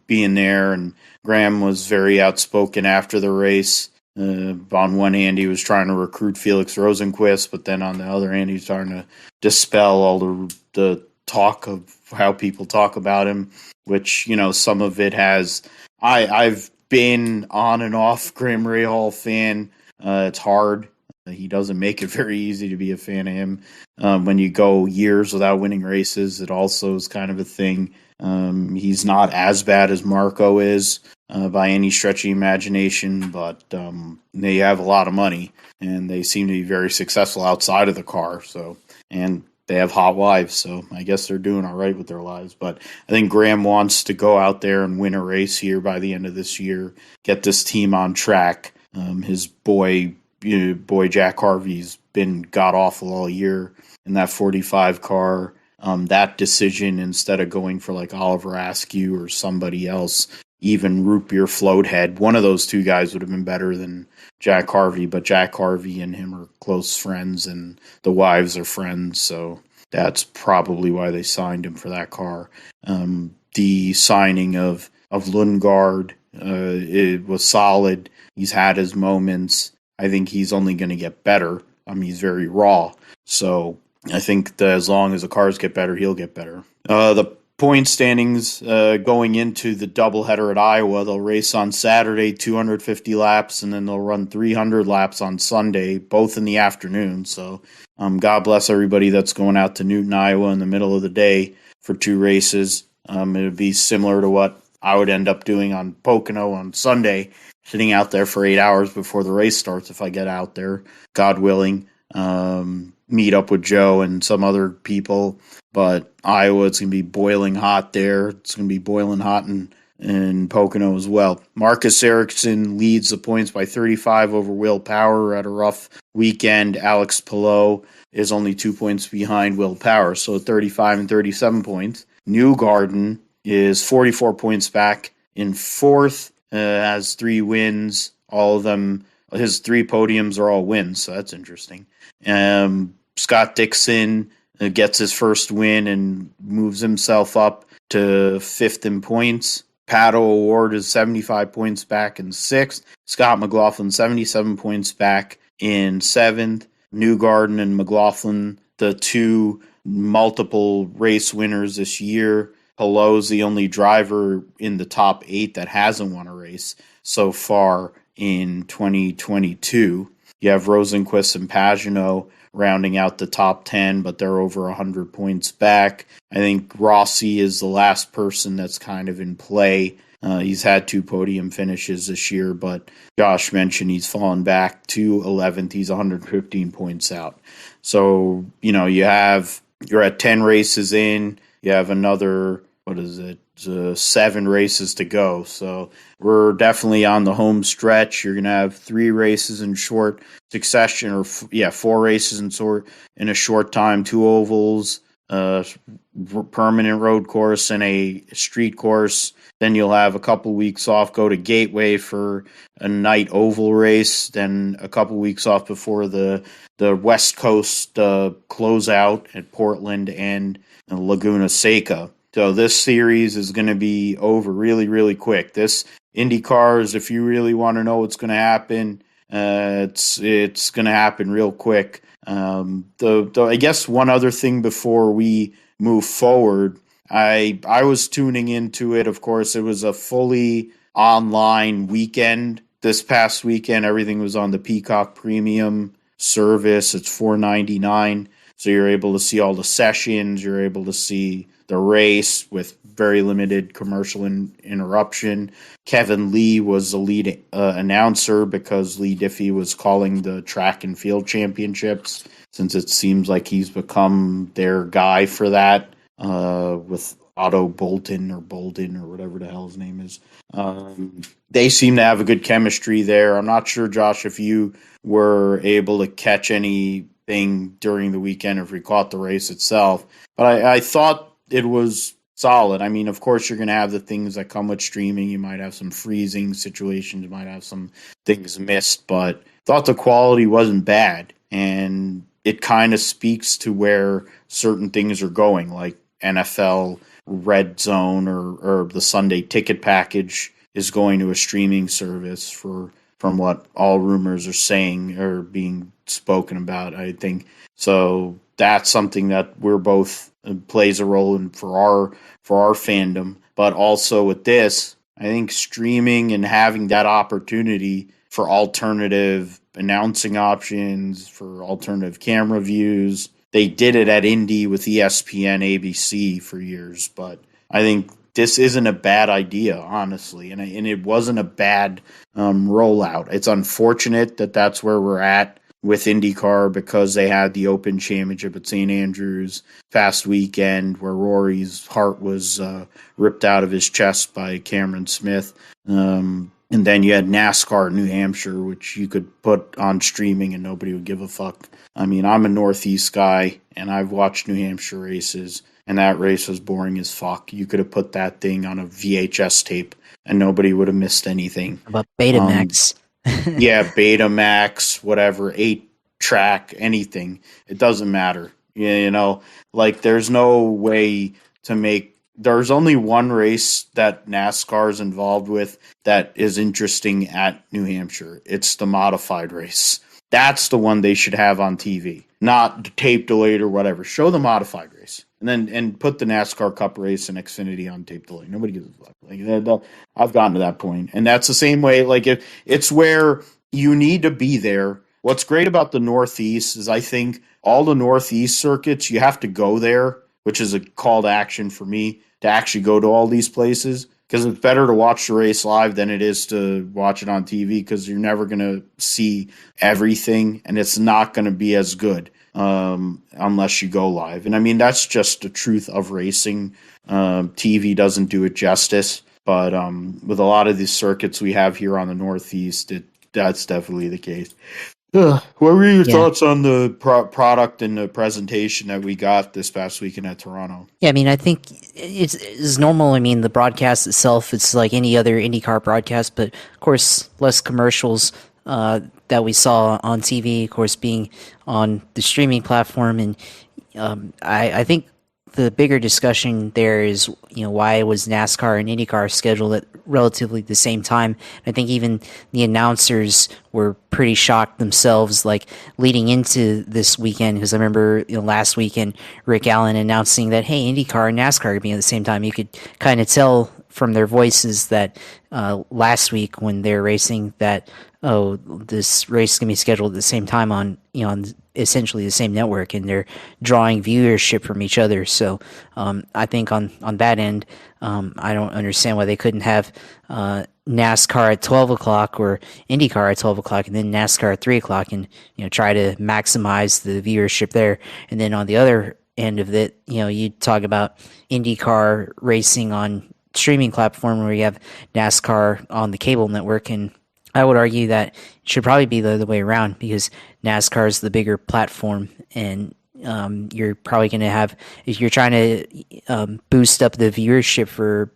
being there, and Graham was very outspoken after the race. On one hand, he was trying to recruit Felix Rosenqvist, but then on the other hand, he's trying to dispel all the talk of how people talk about him, which, some of it has. I've been on and off Graham Rahal fan. It's hard. He doesn't make it very easy to be a fan of him. When you go years without winning races, it also is kind of a thing. He's not as bad as Marco is by any stretch of the imagination, but they have a lot of money, and they seem to be very successful outside of the car. So, and they have hot wives, so I guess they're doing all right with their lives. But I think Graham wants to go out there and win a race here by the end of this year, get this team on track. His boy Jack Harvey's been god-awful all year in that 45 car. That decision, instead of going for like Oliver Askew or somebody else, even Root Beer Floathead, one of those two guys would have been better than Jack Harvey, but Jack Harvey and him are close friends, and the wives are friends, so that's probably why they signed him for that car. The signing of Lundgaard, it was solid. He's had his moments. I think he's only going to get better. He's very raw. So I think that as long as the cars get better, he'll get better. The point standings going into the doubleheader at Iowa, they'll race on Saturday 250 laps, and then they'll run 300 laps on Sunday, both in the afternoon. So God bless everybody that's going out to Newton, Iowa in the middle of the day for two races. It would be similar to what I would end up doing on Pocono on Sunday, sitting out there for 8 hours before the race starts if I get out there, God willing. Meet up with Joe and some other people. But Iowa, it's going to be boiling hot there. It's going to be boiling hot in Pocono as well. Marcus Ericsson leads the points by 35 over Will Power at a rough weekend. Alex Palou is only 2 points behind Will Power, so 35 and 37 points. Newgarden is 44 points back in fourth, has 3 wins. All of them, his 3 podiums are all wins, so that's interesting. Scott Dixon gets his first win and moves himself up to 5th in points. Pato O'Ward is 75 points back in 6th. Scott McLaughlin, 77 points back in 7th. Newgarden and McLaughlin, the 2 multiple race winners this year. Palou's the only driver in the top 8 that hasn't won a race so far in 2022. You have Rosenqvist and Pagano rounding out the top 10, but they're over 100 points back. I think Rossi is the last person that's kind of in play. He's had 2 podium finishes this year, but Josh mentioned he's fallen back to 11th. He's 115 points out. So, you're at 10 races in. You have another, 7 races to go. So we're definitely on the home stretch. You're going to have 3 races in short succession, or 4 races in a short time, 2 ovals, permanent road course, and a street course. Then you'll have a couple weeks off, go to Gateway for a night oval race, then a couple weeks off before the West Coast closeout at Portland and Laguna Seca. So this series is going to be over really, really quick. This IndyCars, if you really want to know what's going to happen, it's going to happen real quick. I guess one other thing before we move forward, I was tuning into it. Of course, it was a fully online weekend. This past weekend, everything was on the Peacock Premium service. It's $4.99, so you're able to see all the sessions. You're able to see the race with very limited commercial interruption. Kevin Lee was the lead announcer because Lee Diffie was calling the track and field championships, since it seems like he's become their guy for that, with Otto Bolton or whatever the hell his name is. They seem to have a good chemistry there. I'm not sure, Josh, if you were able to catch anything during the weekend, if you caught the race itself, but I thought it was solid. I mean, of course, you're going to have the things that come with streaming. You might have some freezing situations. You might have some things missed, but thought the quality wasn't bad. And it kind of speaks to where certain things are going, like NFL Red Zone or the Sunday ticket package is going to a streaming service from what all rumors are saying or being spoken about, I think. So that's something that we're both plays a role in for our fandom. But also with this, I think streaming and having that opportunity for alternative announcing options, for alternative camera views. They did it at Indy with ESPN, ABC for years, but I think this isn't a bad idea, honestly, and it wasn't a bad rollout. It's unfortunate that that's where we're at with IndyCar because they had the Open Championship at St. Andrews past weekend where Rory's heart was ripped out of his chest by Cameron Smith. And then you had NASCAR New Hampshire, which you could put on streaming and nobody would give a fuck. I mean, I'm a Northeast guy, and I've watched New Hampshire races, and that race was boring as fuck. You could have put that thing on a VHS tape, and nobody would have missed anything. About Betamax. Yeah, Betamax, whatever, 8-track, anything. It doesn't matter. Like there's no way to make. There's only one race that NASCAR is involved with that is interesting at New Hampshire. It's the modified race. That's the one they should have on TV, not the tape delayed or whatever. Show the modified race, and put the NASCAR Cup race and Xfinity on tape delay. Nobody gives a fuck. Like I've gotten to that point, and that's the same way. Like it's where you need to be there. What's great about the Northeast is I think all the Northeast circuits you have to go there, which is a call to action for me to actually go to all these places. Because it's better to watch the race live than it is to watch it on TV because you're never going to see everything and it's not going to be as good unless you go live. And I mean, that's just the truth of racing. TV doesn't do it justice. But with a lot of these circuits we have here on the Northeast, that's definitely the case. What were your thoughts on the product and the presentation that we got this past weekend at Toronto? Yeah, I mean, I think it's normal. I mean, the broadcast itself, it's like any other IndyCar broadcast, but of course, less commercials that we saw on TV, of course, being on the streaming platform. And I think the bigger discussion there is, why was NASCAR and IndyCar scheduled at relatively the same time? I think even the announcers were pretty shocked themselves, like leading into this weekend, because I remember last weekend Rick Allen announcing that, hey, IndyCar and NASCAR are being at the same time. You could kind of tell from their voices that last week when they're racing that, this race is going to be scheduled at the same time on essentially the same network, and they're drawing viewership from each other. So I think on that end, I don't understand why they couldn't have NASCAR at 12 o'clock or IndyCar at 12 o'clock and then NASCAR at 3 o'clock, and try to maximize the viewership there. And then on the other end of it, you talk about IndyCar racing on streaming platform where you have NASCAR on the cable network, and I would argue that it should probably be the other way around, because NASCAR is the bigger platform, and you're probably going to have, if you're trying to boost up the viewership for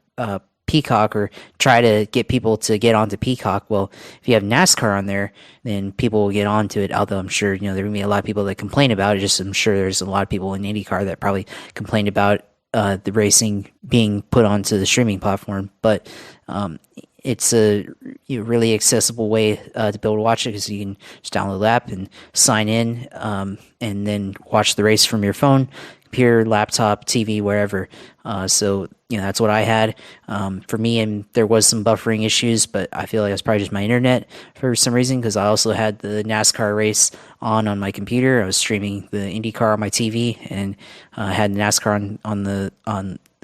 Peacock, or try to get people to get onto Peacock, well, if you have NASCAR on there, then people will get onto it. Although I'm sure there are going to be a lot of people that complain about it. Just I'm sure there's a lot of people in IndyCar that probably complained about the racing being put onto the streaming platform. But it's a really accessible way to be able to watch it, because you can just download the app and sign in, and then watch the race from your phone, computer, laptop, TV, wherever. So that's what I had. For me, and there was some buffering issues, but I feel like it's probably just my internet for some reason, because I also had the NASCAR race on my computer. I was streaming the IndyCar on my TV, and had NASCAR on the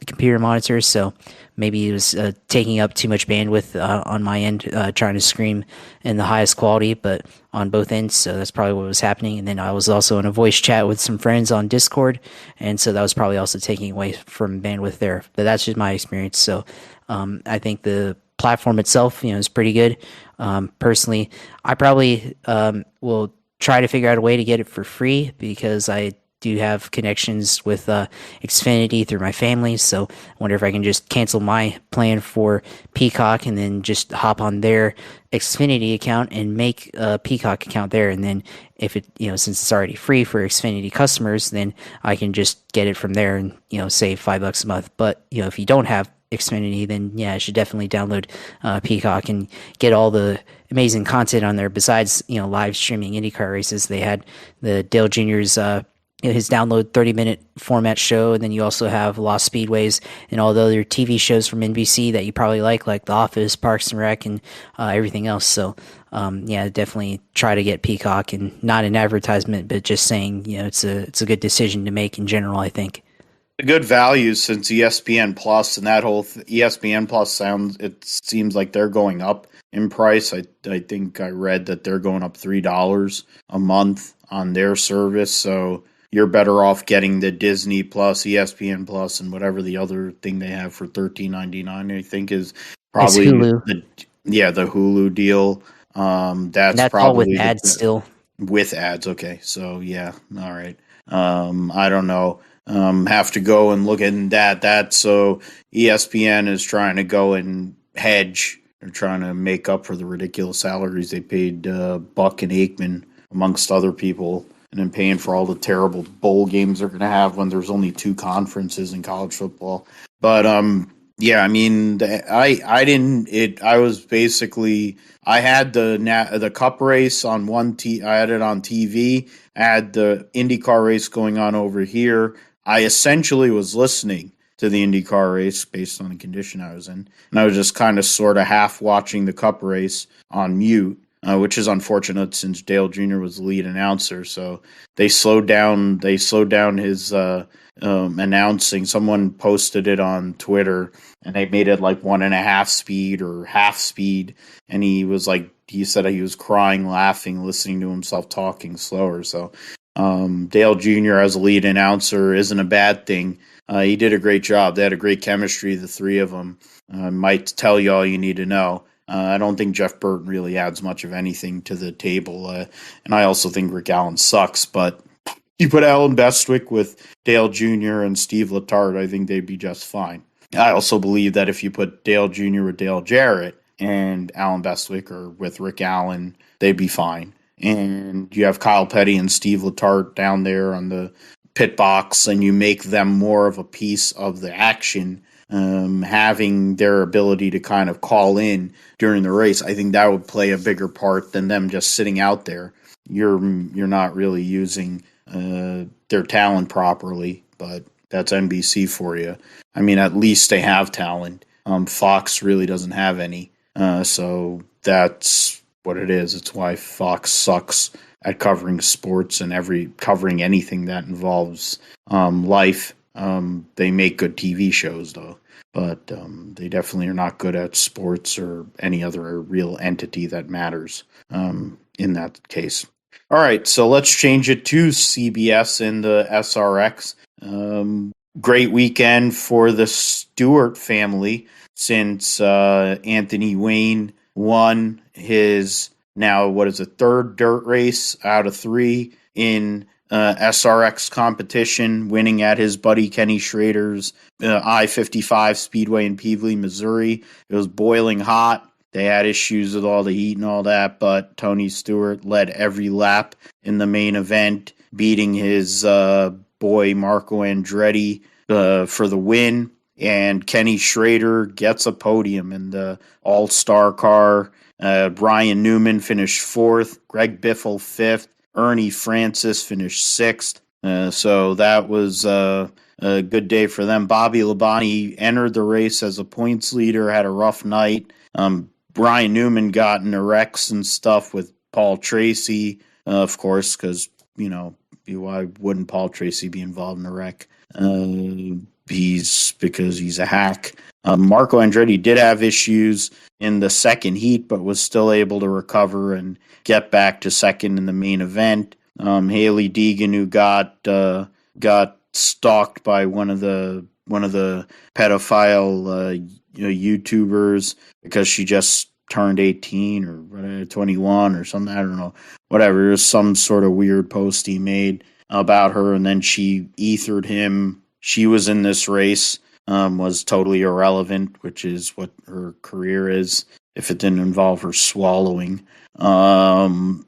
computer monitors. So maybe it was taking up too much bandwidth on my end, trying to stream in the highest quality, but on both ends. So that's probably what was happening. And then I was also in a voice chat with some friends on Discord, and so that was probably also taking away from bandwidth there. But that's just my experience. So I think the platform itself, is pretty good. Personally, I probably will try to figure out a way to get it for free, because I do have connections with Xfinity through my family. So I wonder if I can just cancel my plan for Peacock and then just hop on their Xfinity account and make a Peacock account there. And then if it, since it's already free for Xfinity customers, then I can just get it from there and, save $5 a month. But, if you don't have Xfinity, then yeah, I should definitely download Peacock and get all the amazing content on there. Besides, live streaming IndyCar races, they had the Dale Jr.'s his download 30-minute format show, and then you also have Lost Speedways and all the other TV shows from NBC that you probably like The Office, Parks and Rec, and everything else. So yeah, definitely try to get Peacock, and not an advertisement, but just saying it's a good decision to make in general, I think. A good value, since ESPN Plus and that whole ESPN Plus seems like they're going up in price. I think I read that they're going up $3 a month on their service. So you're better off getting the Disney Plus, ESPN Plus, and whatever the other thing they have for $13.99. I think is probably the Hulu deal. That's probably all with ads still. With ads, okay. So yeah, all right. I don't know. Have to go and look at that. So ESPN is trying to go and hedge. They're trying to make up for the ridiculous salaries they paid Buck and Aikman, amongst other people, and then paying for all the terrible bowl games they're going to have when there's only 2 conferences in college football. But yeah, I mean, I had the Cup race on I had it on TV. I had the IndyCar race going on over here. I essentially was listening to the IndyCar race based on the condition I was in, and I was just kind of sort of half watching the Cup race on mute. Which is unfortunate, since Dale Jr. was the lead announcer. So they slowed down his announcing. Someone posted it on Twitter, and they made it like 1.5 speed or half speed. And he said he was crying, laughing, listening to himself talking slower. So Dale Jr. as a lead announcer isn't a bad thing. He did a great job. They had a great chemistry, the three of them. Might tell you all you need to know. I don't think Jeff Burton really adds much of anything to the table. And I also think Rick Allen sucks. But you put Alan Bestwick with Dale Jr. and Steve Letarte, I think they'd be just fine. I also believe that if you put Dale Jr. with Dale Jarrett and Alan Bestwick or with Rick Allen, they'd be fine. And you have Kyle Petty and Steve Letarte down there on the pit box, and you make them more of a piece of the action. Having their ability to kind of call in during the race, I think that would play a bigger part than them just sitting out there. You're not really using their talent properly, but that's NBC for you. I mean, at least they have talent. Fox really doesn't have any, so that's what it is. It's why Fox sucks. at covering sports and covering anything that involves life. They make good TV shows though, but they definitely are not good at sports or any other real entity that matters in that case. All right, so let's change it to CBS in the SRX. Great weekend for the Stewart family since Anthony Wayne won his third dirt race out of 3 in SRX competition, winning at his buddy Kenny Schrader's I-55 Speedway in Pevely, Missouri. It was boiling hot. They had issues with all the heat and all that, but Tony Stewart led every lap in the main event, beating his boy Marco Andretti for the win. And Kenny Schrader gets a podium in the all-star car. Brian Newman finished 4th, Greg Biffle 5th, Ernie Francis finished 6th. So that was a good day for them. Bobby Labonte entered the race as a points leader, had a rough night. Brian Newman got in a wrecks and stuff with Paul Tracy, of course, because, why wouldn't Paul Tracy be involved in a wreck? Because he's a hack. Marco Andretti did have issues in the second heat, but was still able to recover and get back to second in the main event. Haley Deegan, who got stalked by one of the pedophile YouTubers because she just turned 18 or 21 or something. I don't know. Whatever. It was some sort of weird post he made about her, and then she ethered him. She was in this race, was totally irrelevant, which is what her career is if it didn't involve her swallowing. So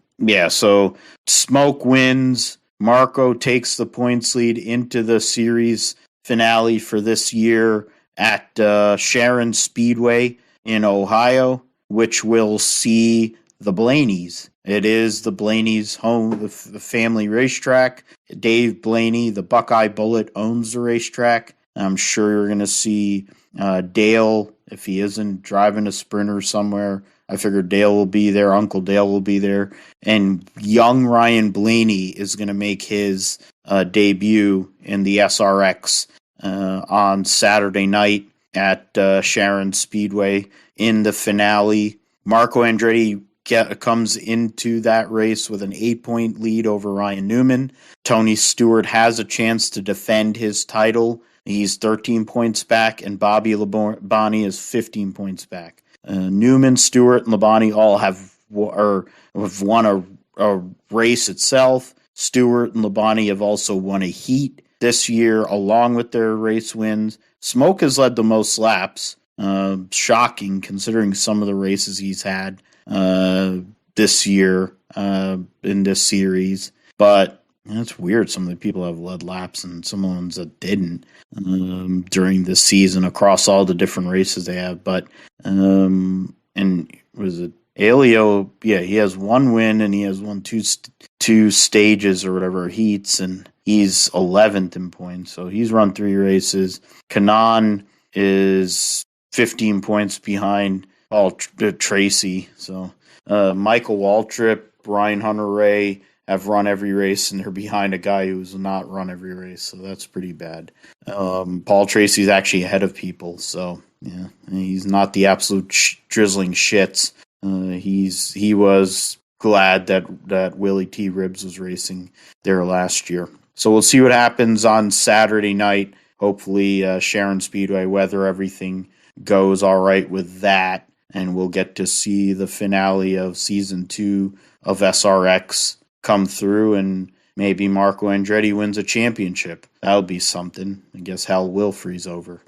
Smoke wins. Marco takes the points lead into the series finale for this year at Sharon Speedway in Ohio, which will see the Blaney's. It is the Blaney's home, the family racetrack. Dave Blaney, the Buckeye Bullet, owns the racetrack. I'm sure you're going to see Dale, if he isn't driving a Sprinter somewhere. I figured Dale will be there. Uncle Dale will be there. And young Ryan Blaney is going to make his debut in the SRX on Saturday night at Sharon Speedway in the finale. Marco Andretti comes into that race with an 8-point lead over Ryan Newman. Tony Stewart has a chance to defend his title. He's 13 points back, and Bobby Labonte is 15 points back. Newman, Stewart, and Labonte all have won a race itself. Stewart and Labonte have also won a heat this year, along with their race wins. Smoke has led the most laps. Shocking, considering some of the races he's had this year in this series. But it's weird. Some of the people have led laps and some of the ones that didn't during this season across all the different races they have. But and was it Alio? Yeah, he has one win and he has won two stages or whatever heats, and he's 11th in points. So he's run 3 races. Kanan is 15 points behind Paul Tracy. So Michael Waltrip, Brian Hunter-Ray have run every race, and they're behind a guy who's not run every race. So that's pretty bad. Paul Tracy's actually ahead of people. So yeah, he's not the absolute drizzling shits. He was glad that Willie T. Ribbs was racing there last year. So we'll see what happens on Saturday night. Hopefully Sharon Speedway weather, everything goes all right with that, and we'll get to see the finale of season 2 of SRX come through, and maybe Marco Andretti wins a championship. That'll be something. I guess hell will freeze over.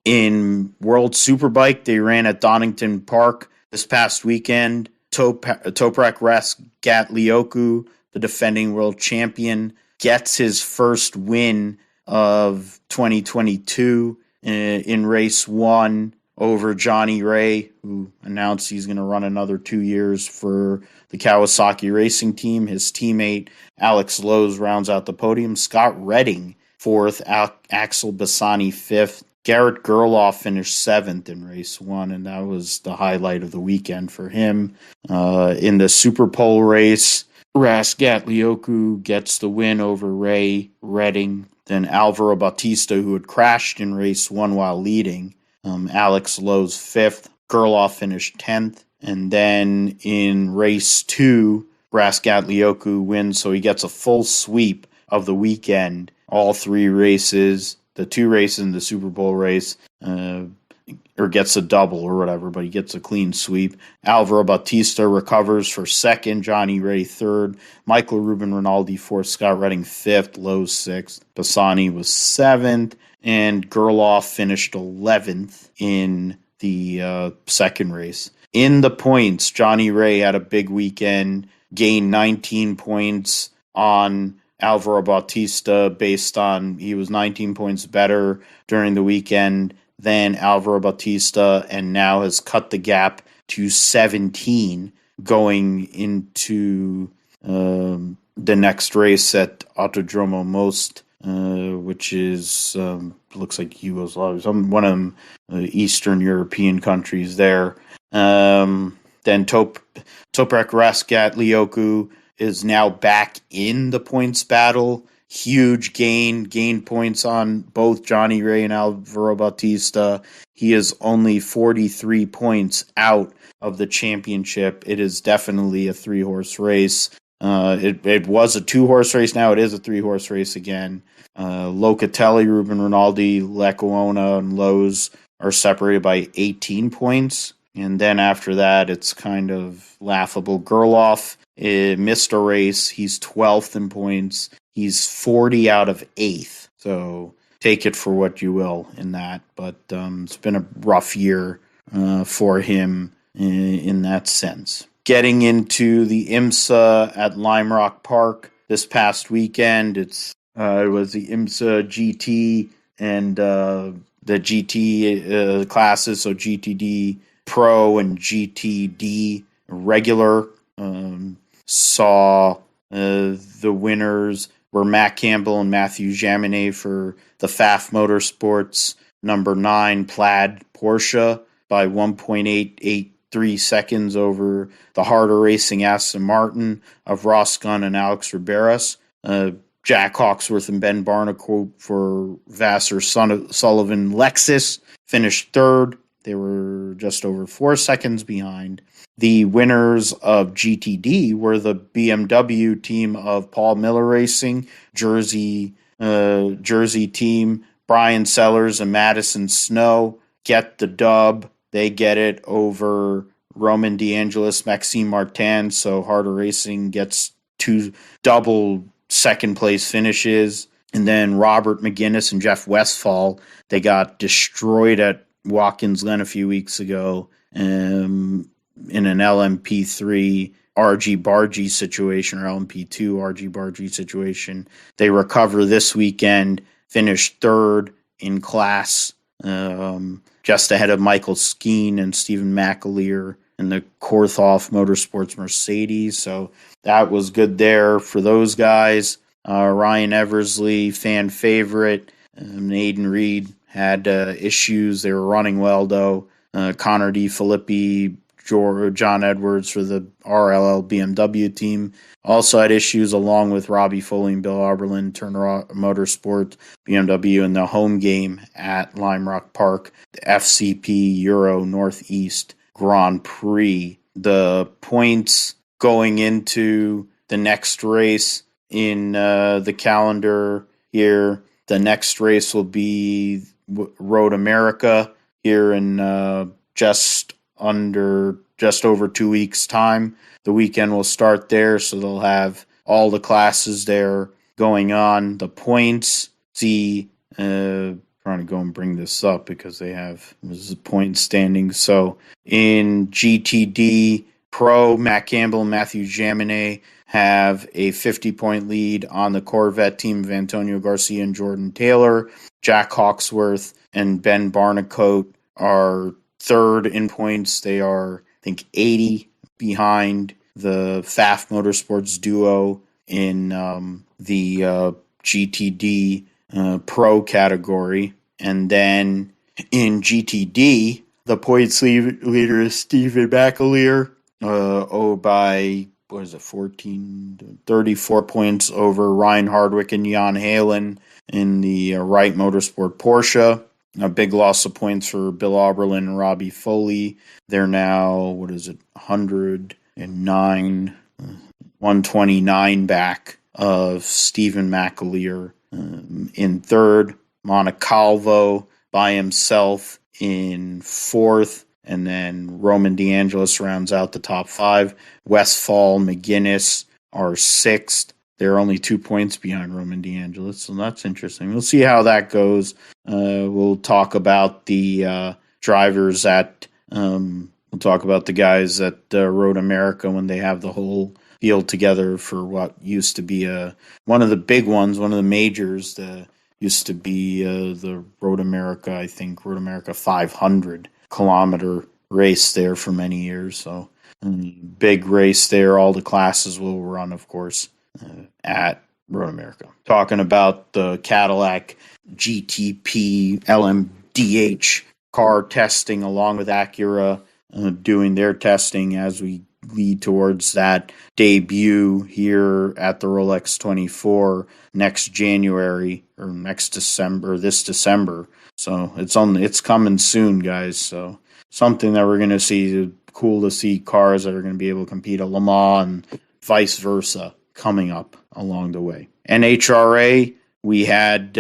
In World Superbike, they ran at Donington Park this past weekend. Toprak Rasgatlioku, the defending world champion, gets his first win of 2022 in race 1 over Johnny Ray, who announced he's going to run another 2 years for the Kawasaki Racing Team. His teammate Alex Lowe's rounds out the podium. Scott Redding 4th, Axel Bassani 5th. Garrett Gerloff finished 7th in race 1, and that was the highlight of the weekend for him. In the Super Pole race, Rasgat gets the win over Ray Redding. Then Alvaro Bautista, who had crashed in race 1 while leading. Alex Lowe's 5th. Gerloff finished 10th. And then in race 2, Rasgat wins, so he gets a full sweep of the weekend. All 3 races, the 2 races in the Super Bowl race, or gets a double or whatever, but he gets a clean sweep. Alvaro Bautista recovers for 2nd, Johnny Ray 3rd, Michael Ruben Rinaldi 4th, Scott Redding 5th, Lowe 6th, Bassani was 7th, and Gerloff finished 11th in the 2nd race. In the points, Johnny Ray had a big weekend, gained 19 points on Alvaro Bautista based on he was 19 points better during the weekend than Alvaro Bautista, and now has cut the gap to 17 going into the next race at Autodromo Most, which is looks like Yugoslavia, one of them Eastern European countries there. Then Toprak Rasgat is now back in the points battle. Huge gained points on both Johnny Ray and Alvaro Bautista. He is only 43 points out of the championship. It is definitely a 3-horse race. It was a 2-horse race. Now it is a 3-horse race again. Locatelli, Ruben Rinaldi, Lecuona, and Lowe's are separated by 18 points. And then after that, it's kind of laughable. Gerloff missed a race. He's 12th in points. He's 40 out of 8th. So take it for what you will in that. But it's been a rough year for him in that sense. Getting into the IMSA at Lime Rock Park this past weekend, it was the IMSA GT and the GT classes, so GTD Pro and GTD regular. Saw the winners were Matt Campbell and Matthew Jaminet for the FAF Motorsports number 9 Plaid Porsche by 1.883 seconds over the harder racing Aston Martin of Ross Gunn and Alex Riberas. Jack Hawksworth and Ben Barnacle for Vassar Sullivan Lexus finished 3rd. They were just over 4 seconds behind. The winners of GTD were the BMW team of Paul Miller Racing, Jersey team, Brian Sellers and Madison Snow get the dub. They get it over Roman DeAngelis, Maxime Martin, so Harder Racing gets 2 double second place finishes. And then Robert McGinnis and Jeff Westphal, they got destroyed at Watkins Glen a few weeks ago in an LMP3 RG Bargy situation, or LMP2 RG Bargy situation. They recover this weekend, finished 3rd in class, just ahead of Michael Skeen and Stephen McAleer in the Korthoff Motorsports Mercedes. So that was good there for those guys. Ryan Eversley, fan favorite, Aiden Reed had issues. They were running well, though. Connor D. Filippi, John Edwards for the RLL BMW team also had issues, along with Robbie Foley and Bill Oberlin, Turner Motorsport, BMW, in the home game at Lime Rock Park, the FCP Euro Northeast Grand Prix. The points going into the next race in the calendar here, the next race will be Road America here in just over 2 weeks' time. The weekend will start there, so they'll have all the classes there going on. The points, trying to go and bring this up because they have the point standing. So in GTD Pro, Matt Campbell and Matthew Jaminet have a 50-point lead on the Corvette team of Antonio Garcia and Jordan Taylor. Jack Hawksworth and Ben Barnacote are 3rd in points. They are, I think, 80 behind the FAF Motorsports duo in the GTD Pro category. And then in GTD, the points leader is Stephen McAleer, by what is it, 34 points over Ryan Hardwick and Jan Halen in the Wright Motorsport Porsche. A big loss of points for Bill Auberlin and Robbie Foley. They're now, 129 back of Stephen McAleer in third. Montecalvo by himself in fourth. And then Roman DeAngelis rounds out the top five. Westphal, McGuinness are sixth. They're only 2 points behind Roman DeAngelis, so that's interesting. We'll see how that goes. We'll talk about the drivers we'll talk about the guys at Road America when they have the whole field together for what used to be one of the big ones, one of the majors. Used to be the Road America, I think, Road America 500-kilometer race there for many years. So big race there. All the classes will run, of course, at Road America. Talking about the Cadillac GTP LMDH car testing along with Acura doing their testing as we lead towards that debut here at the Rolex 24 next January or this December. So it's coming soon, guys. So something that we're going to see. Cool to see cars that are going to be able to compete at Le Mans and vice versa coming up along the way. NHRA, we had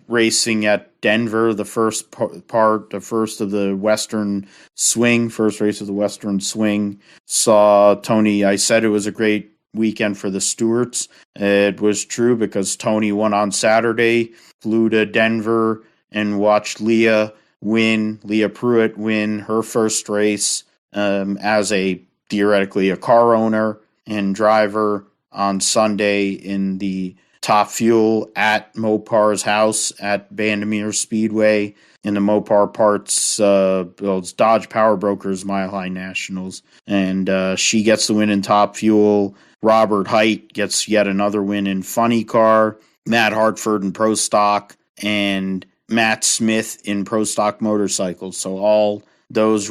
racing at Denver, the first race of the Western Swing. Saw Tony, I said it was a great weekend for the Stewarts. It was true because Tony won on Saturday, flew to Denver and watched Leah Pruitt win her first race as theoretically a car owner and driver on Sunday in the Top Fuel at Mopar's house at Bandimere Speedway in the Mopar Parts it's Dodge Power Brokers Mile High Nationals. And she gets the win in Top Fuel. Robert Height gets yet another win in Funny Car. Matt Hartford in Pro Stock and Matt Smith in Pro Stock Motorcycles. So all those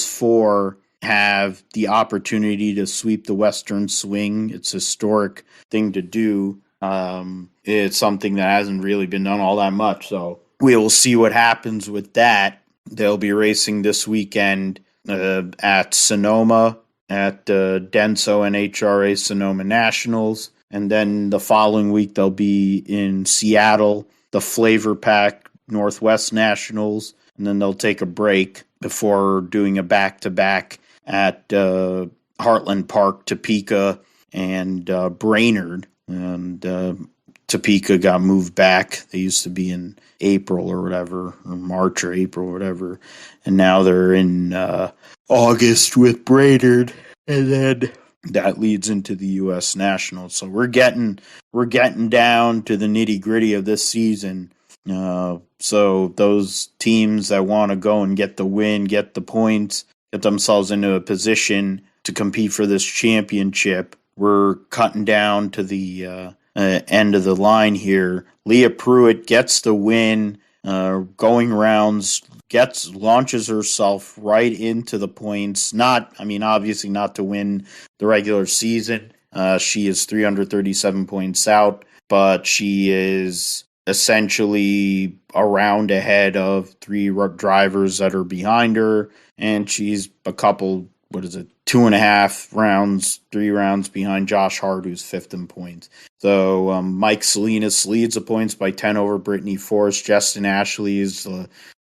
four have the opportunity to sweep the Western Swing. It's a historic thing to do. It's something that hasn't really been done all that much. So we will see what happens with that. They'll be racing this weekend at Sonoma at Denso NHRA Sonoma Nationals. And then the following week they'll be in Seattle, the Flavor Pack Northwest Nationals. And then they'll take a break before doing a back-to-back at Heartland Park, Topeka, and Brainerd. And Topeka got moved back. They used to be in April or whatever, or March or April or whatever. And now they're in August with Brainerd. And then that leads into the U.S. Nationals. So we're getting down to the nitty-gritty of this season. So those teams that want to go and get the win, get the points, get themselves into a position to compete for this championship, we're cutting down to the end of the line here. Leah Pruitt gets the win, going rounds, launches herself right into the points. Obviously not to win the regular season. She is 337 points out, but she is essentially a round ahead of three drivers that are behind her, and she's a couple, 3 rounds behind Josh Hart, who's fifth in points. So Mike Salinas leads the points by 10 over Brittany Force. Justin Ashley is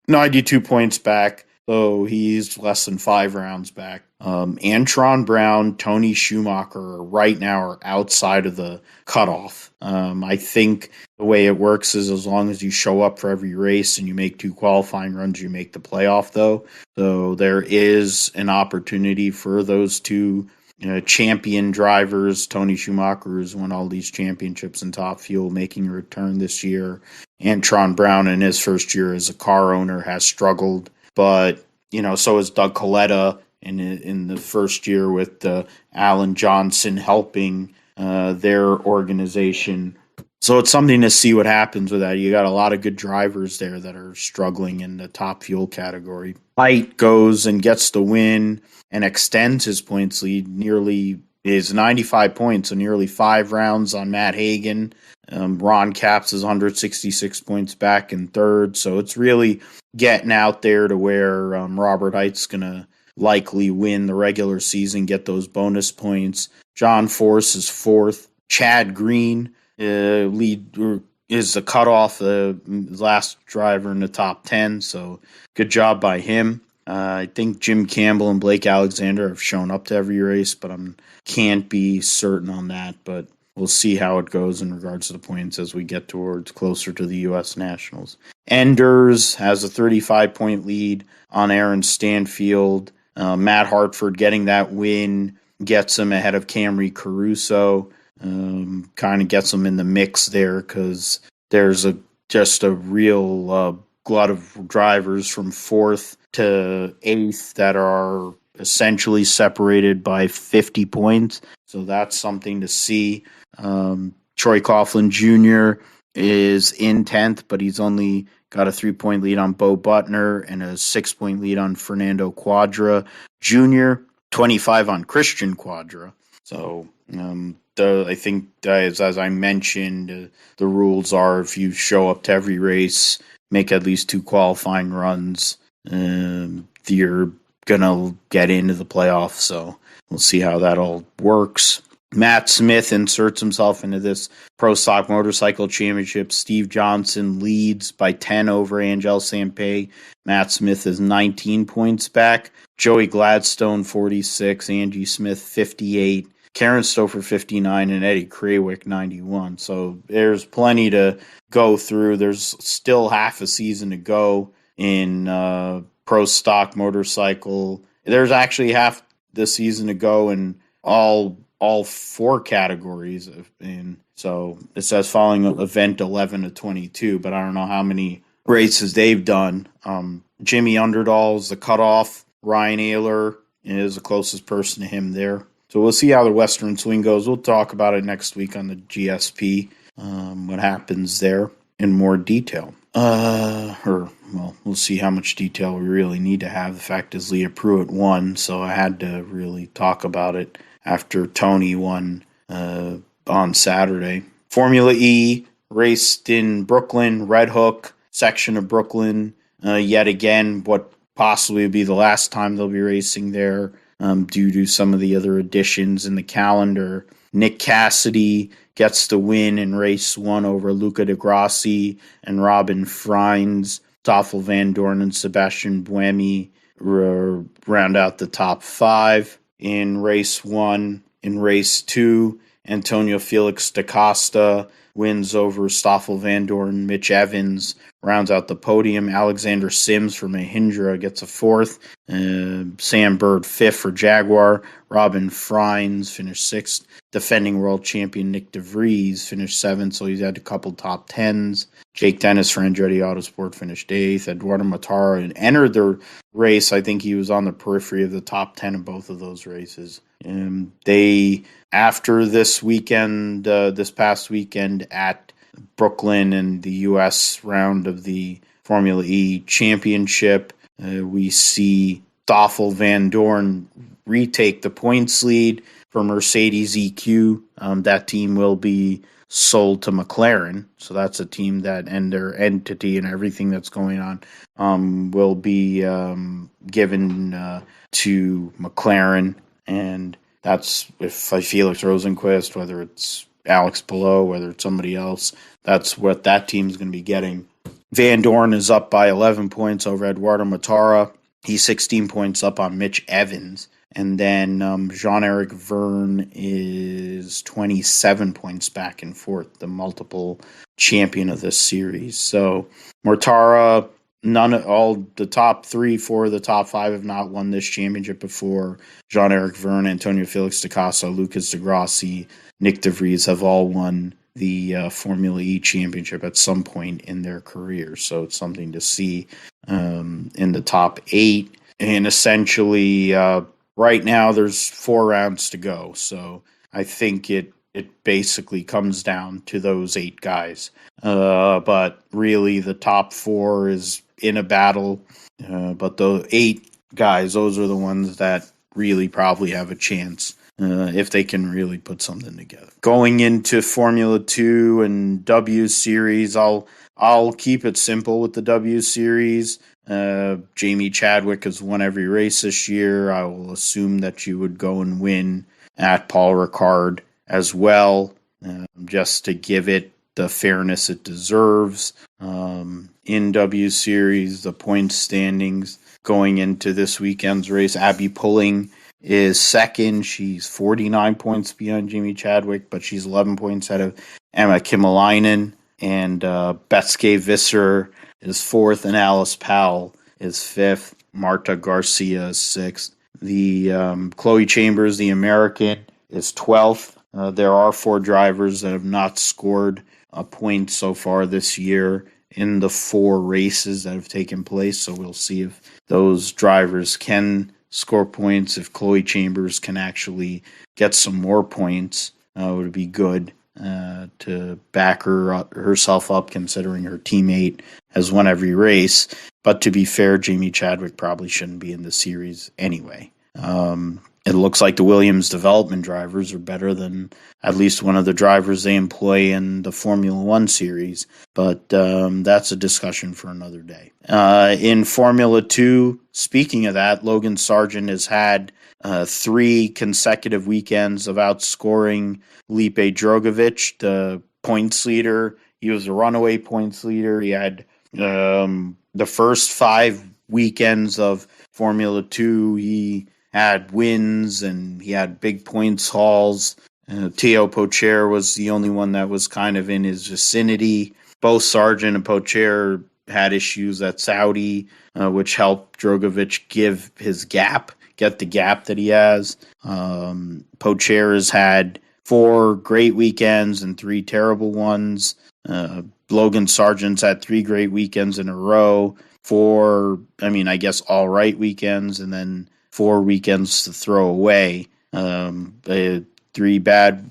92 points back, so he's less than 5 rounds back. Antron Brown, Tony Schumacher right now are outside of the cutoff. I think the way it works is as long as you show up for every race and you make 2 qualifying runs, you make the playoff, though. So there is an opportunity for those two champion drivers. Tony Schumacher has won all these championships in Top Fuel, making a return this year. Antron Brown in his first year as a car owner has struggled, but so has Doug Coletta in the first year with Alan Johnson helping their organization So it's something to see what happens with that. You got a lot of good drivers there that are struggling in the top fuel category. Height goes and gets the win and extends his points lead nearly is 95 points, so nearly 5 rounds on Matt Hagan. Ron Capps is 166 points back in third, so it's really getting out there to where Robert Height's going to likely win the regular season, get those bonus points. John Force is fourth. Chad Green is the cutoff, the last driver in the top 10, so good job by him. I think Jim Campbell and Blake Alexander have shown up to every race, but I can't be certain on that. But we'll see how it goes in regards to the points as we get towards closer to the U.S. Nationals. Enders has a 35-point lead on Aaron Stanfield. Matt Hartford getting that win gets him ahead of Camry Caruso. Kind of gets him in the mix there because there's just a real glut of drivers from 4th to 8th that are essentially separated by 50 points. So that's something to see. Troy Coughlin Jr. is in 10th, but he's only got a 3-point lead on Bo Butner and a 6-point lead on Fernando Quadra Jr., 25 on Christian Quadra. So I think, as I mentioned, the rules are if you show up to every race, make at least 2 qualifying runs, you're going to get into the playoffs. So we'll see how that all works. Matt Smith inserts himself into this Pro Stock Motorcycle Championship. Steve Johnson leads by 10 over Angel Sampey. Matt Smith is 19 points back. Joey Gladstone, 46. Angie Smith, 58. Karen Stouffer, 59. And Eddie Krawick, 91. So there's plenty to go through. There's still half a season to go in Pro Stock Motorcycle. There's actually half the season to go in all 4 categories. And so it says following event 11 to 22, but I don't know how many races they've done. Jimmy Underdahl's the cutoff. Ryan Ayler is the closest person to him there. So we'll see how the Western Swing goes. We'll talk about it next week on the GSP, what happens there in more detail. We'll see how much detail we really need to have. The fact is Leah Pruitt won, so I had to really talk about it after Tony won on Saturday. Formula E raced in Brooklyn, Red Hook section of Brooklyn. Yet again, what possibly will be the last time they'll be racing there due to some of the other additions in the calendar. Nick Cassidy gets the win in race 1 over Luca de Grassi and Robin Freins. Stoffel Van Dorn and Sebastian Buemi round out the top 5 in race 1. In race 2, Antonio Felix da Costa wins over Stoffel Van Dorn. Mitch Evans rounds out the podium. Alexander Sims for Mahindra gets a 4th. Sam Bird 5th for Jaguar. Robin Freins finished 6th. Defending world champion Nick DeVries finished 7th, so he's had a couple top 10s. Jake Dennis for Andretti Autosport finished 8th. Eduardo Matara entered the race. I think he was on the periphery of the top 10 in both of those races. They, after this weekend, this past weekend at Brooklyn and the U.S. round of the Formula E Championship, we see Stoffel Van Dorn retake the points lead for Mercedes EQ. That team will be sold to McLaren, so that's a team that, and their entity and everything that's going on will be given to McLaren, and that's if Felix Rosenqvist, whether it's Alex Palou, whether it's somebody else, that's what that team's going to be getting. Van Dorn is up by 11 points over Eduardo Matara. He's 16 points up on Mitch Evans. And then Jean-Eric Verne is 27 points back and forth, the multiple champion of this series. So Mortara, all the top 3, 4 of the top 5 have not won this championship before. Jean-Eric Verne, Antonio Felix da Costa, Lucas de Grassi, Nick DeVries have all won the Formula E championship at some point in their career. So it's something to see in the top 8. And essentially, right now there's 4 rounds to go. So I think it it basically comes down to those 8 guys. But really, the top 4 is in a battle. But the 8 guys, those are the ones that really probably have a chance if they can really put something together. Going into Formula 2 and W Series, I'll keep it simple with the W Series. Jamie Chadwick has won every race this year. I will assume that you would go and win at Paul Ricard as well, just to give it the fairness it deserves. In W Series, the point standings going into this weekend's race, Abby Pulling is second. She's 49 points behind Jamie Chadwick, but she's 11 points ahead of Emma Kimmelainen. And Betske Visser is fourth, and Alice Powell is fifth. Marta Garcia is sixth. The Chloe Chambers, the American, is 12th. There are 4 drivers that have not scored a point so far this year in the 4 races that have taken place. So we'll see if those drivers can score points. If Chloe Chambers can actually get some more points, it would be good to back herself up, considering her teammate has won every race. But to be fair, Jamie Chadwick probably shouldn't be in the series anyway. It looks like the Williams development drivers are better than at least one of the drivers they employ in the Formula One series, but that's a discussion for another day. In Formula 2, speaking of that, Logan Sargent has had 3 consecutive weekends of outscoring Lipe Drogovic, the points leader. He was a runaway points leader. He had the first 5 weekends of Formula 2, he had wins and he had big points hauls. Theo Pocher was the only one that was kind of in his vicinity. Both Sargent and Pocher had issues at Saudi, which helped Drogovic get the gap that he has. Pocher has had 4 great weekends and 3 terrible ones. Logan Sargent's had 3 great weekends in a row. 4, I guess, all right weekends, and then 4 weekends to throw away. 4 bad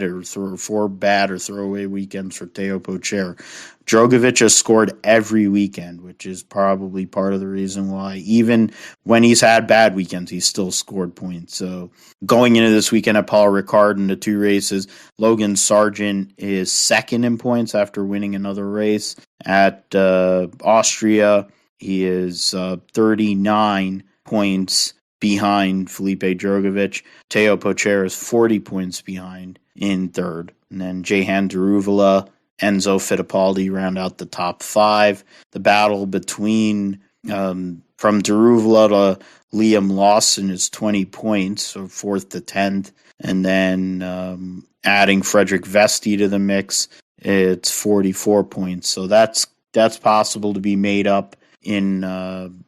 or throwaway weekends for Theo Pocher. Drogovic has scored every weekend, which is probably part of the reason why, even when he's had bad weekends, he's still scored points. So going into this weekend at Paul Ricard in the 2 races, Logan Sargent is second in points after winning another race. At Austria, he is 39 points behind Felipe Drogovic. Theo Pocher is 40 points behind in third. And then Jehan Daruvula, Enzo Fittipaldi round out the top 5. The battle between from Daruvula to Liam Lawson is 20 points, so 4th to 10th. And then adding Frederick Vesti to the mix, it's 44 points. So that's possible to be made up in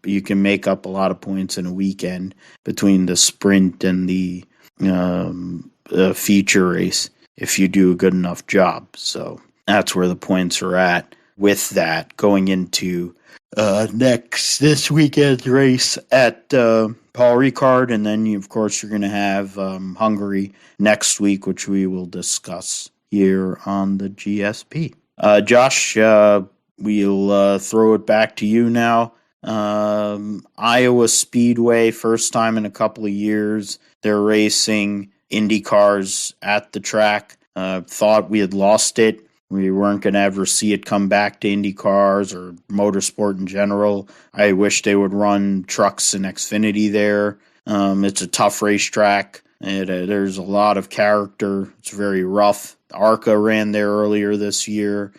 you can make up a lot of points in a weekend between the sprint and the feature race if you do a good enough job. So that's where the points are at with that. Going into this weekend's race at Paul Ricard, and then of course you're going to have Hungary next week, which we will discuss here on the GSP. Josh, we'll throw it back to you now. Iowa Speedway, first time in a couple of years, they're racing IndyCars at the track. Thought we had lost it. We weren't going to ever see it come back to IndyCars or motorsport in general. I wish they would run trucks and Xfinity there. It's a tough racetrack. There's a lot of character. It's very rough. ARCA ran there earlier this year.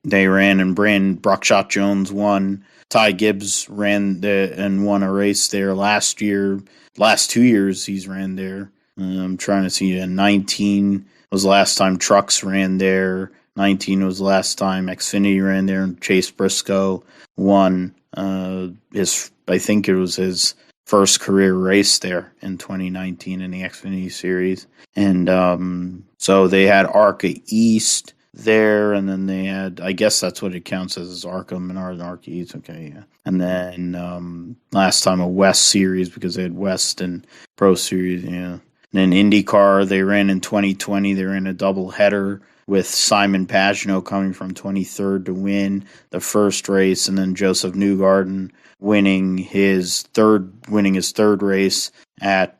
They ran, and Bruckshot Jones won. Ty Gibbs ran and won a race there last year. Last 2 years he's ran there. I'm trying to see. 19 was the last time Trucks ran there. 19 was the last time Xfinity ran there, and Chase Briscoe won I think it was his first career race there in 2019 in the Xfinity Series. And so they had ARCA East there, and then they had, I guess that's what it counts as ARCA Menard and ARCA East. Okay, yeah. And then last time a West Series, because they had West and Pro Series, yeah. And then IndyCar, they ran in 2020. They ran a doubleheader with Simon Pagenaud coming from 23rd to win the first race, and then Joseph Newgarden winning his third race at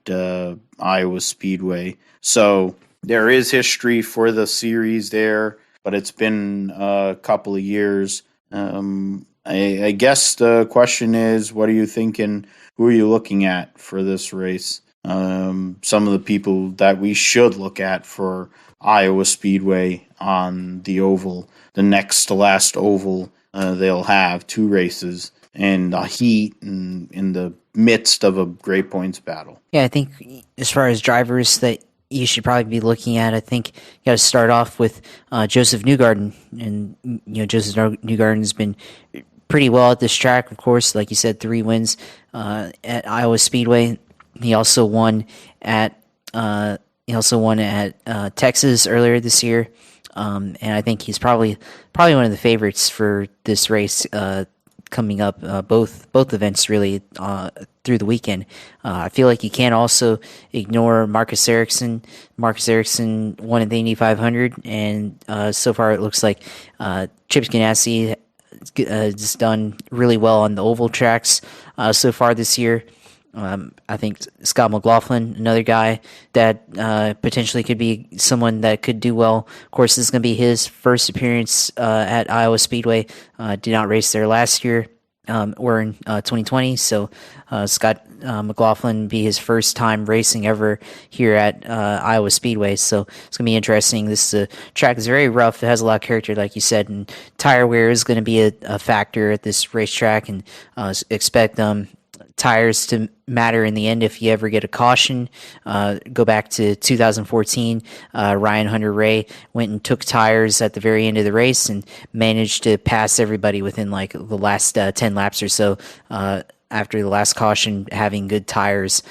Iowa Speedway. So there is history for the series there, but it's been a couple of years. I guess the question is, what are you thinking? Who are you looking at for this race? Some of the people that we should look at for Iowa Speedway on the oval, the next to last oval, they'll have 2 races and a heat and in the midst of a great points battle. Yeah, I think as far as drivers that you should probably be looking at, I think you got to start off with Joseph Newgarden. And, Joseph Newgarden's been pretty well at this track, of course. Like you said, 3 wins at Iowa Speedway. He also won at Texas earlier this year, and I think he's probably one of the favorites for this race coming up. Both events really through the weekend. I feel like you can't also ignore Marcus Ericsson. Marcus Ericsson won at the Indy 500, and so far it looks like Chip Ganassi has done really well on the oval tracks so far this year. I think Scott McLaughlin, another guy that potentially could be someone that could do well. Of course, this is going to be his first appearance at Iowa Speedway. Did not race there last year or in 2020. So Scott McLaughlin be his first time racing ever here at Iowa Speedway. So it's going to be interesting. This track is very rough. It has a lot of character, like you said, and tire wear is going to be a factor at this racetrack, and expect tires to matter in the end if you ever get a caution. Go back to 2014. Ryan Hunter-Reay went and took tires at the very end of the race and managed to pass everybody within like the last 10 laps or so after the last caution, having good tires.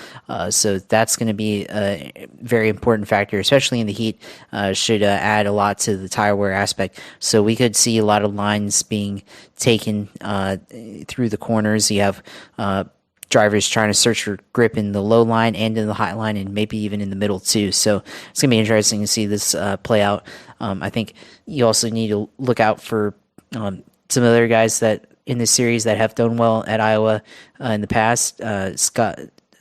So that's going to be a very important factor, especially in the heat. Should add a lot to the tire wear aspect. So we could see a lot of lines being taken through the corners. You have drivers trying to search for grip in the low line and in the high line, and maybe even in the middle too. So it's going to be interesting to see this play out. I think you also need to look out for some other guys that in this series that have done well at Iowa in the past. Scott,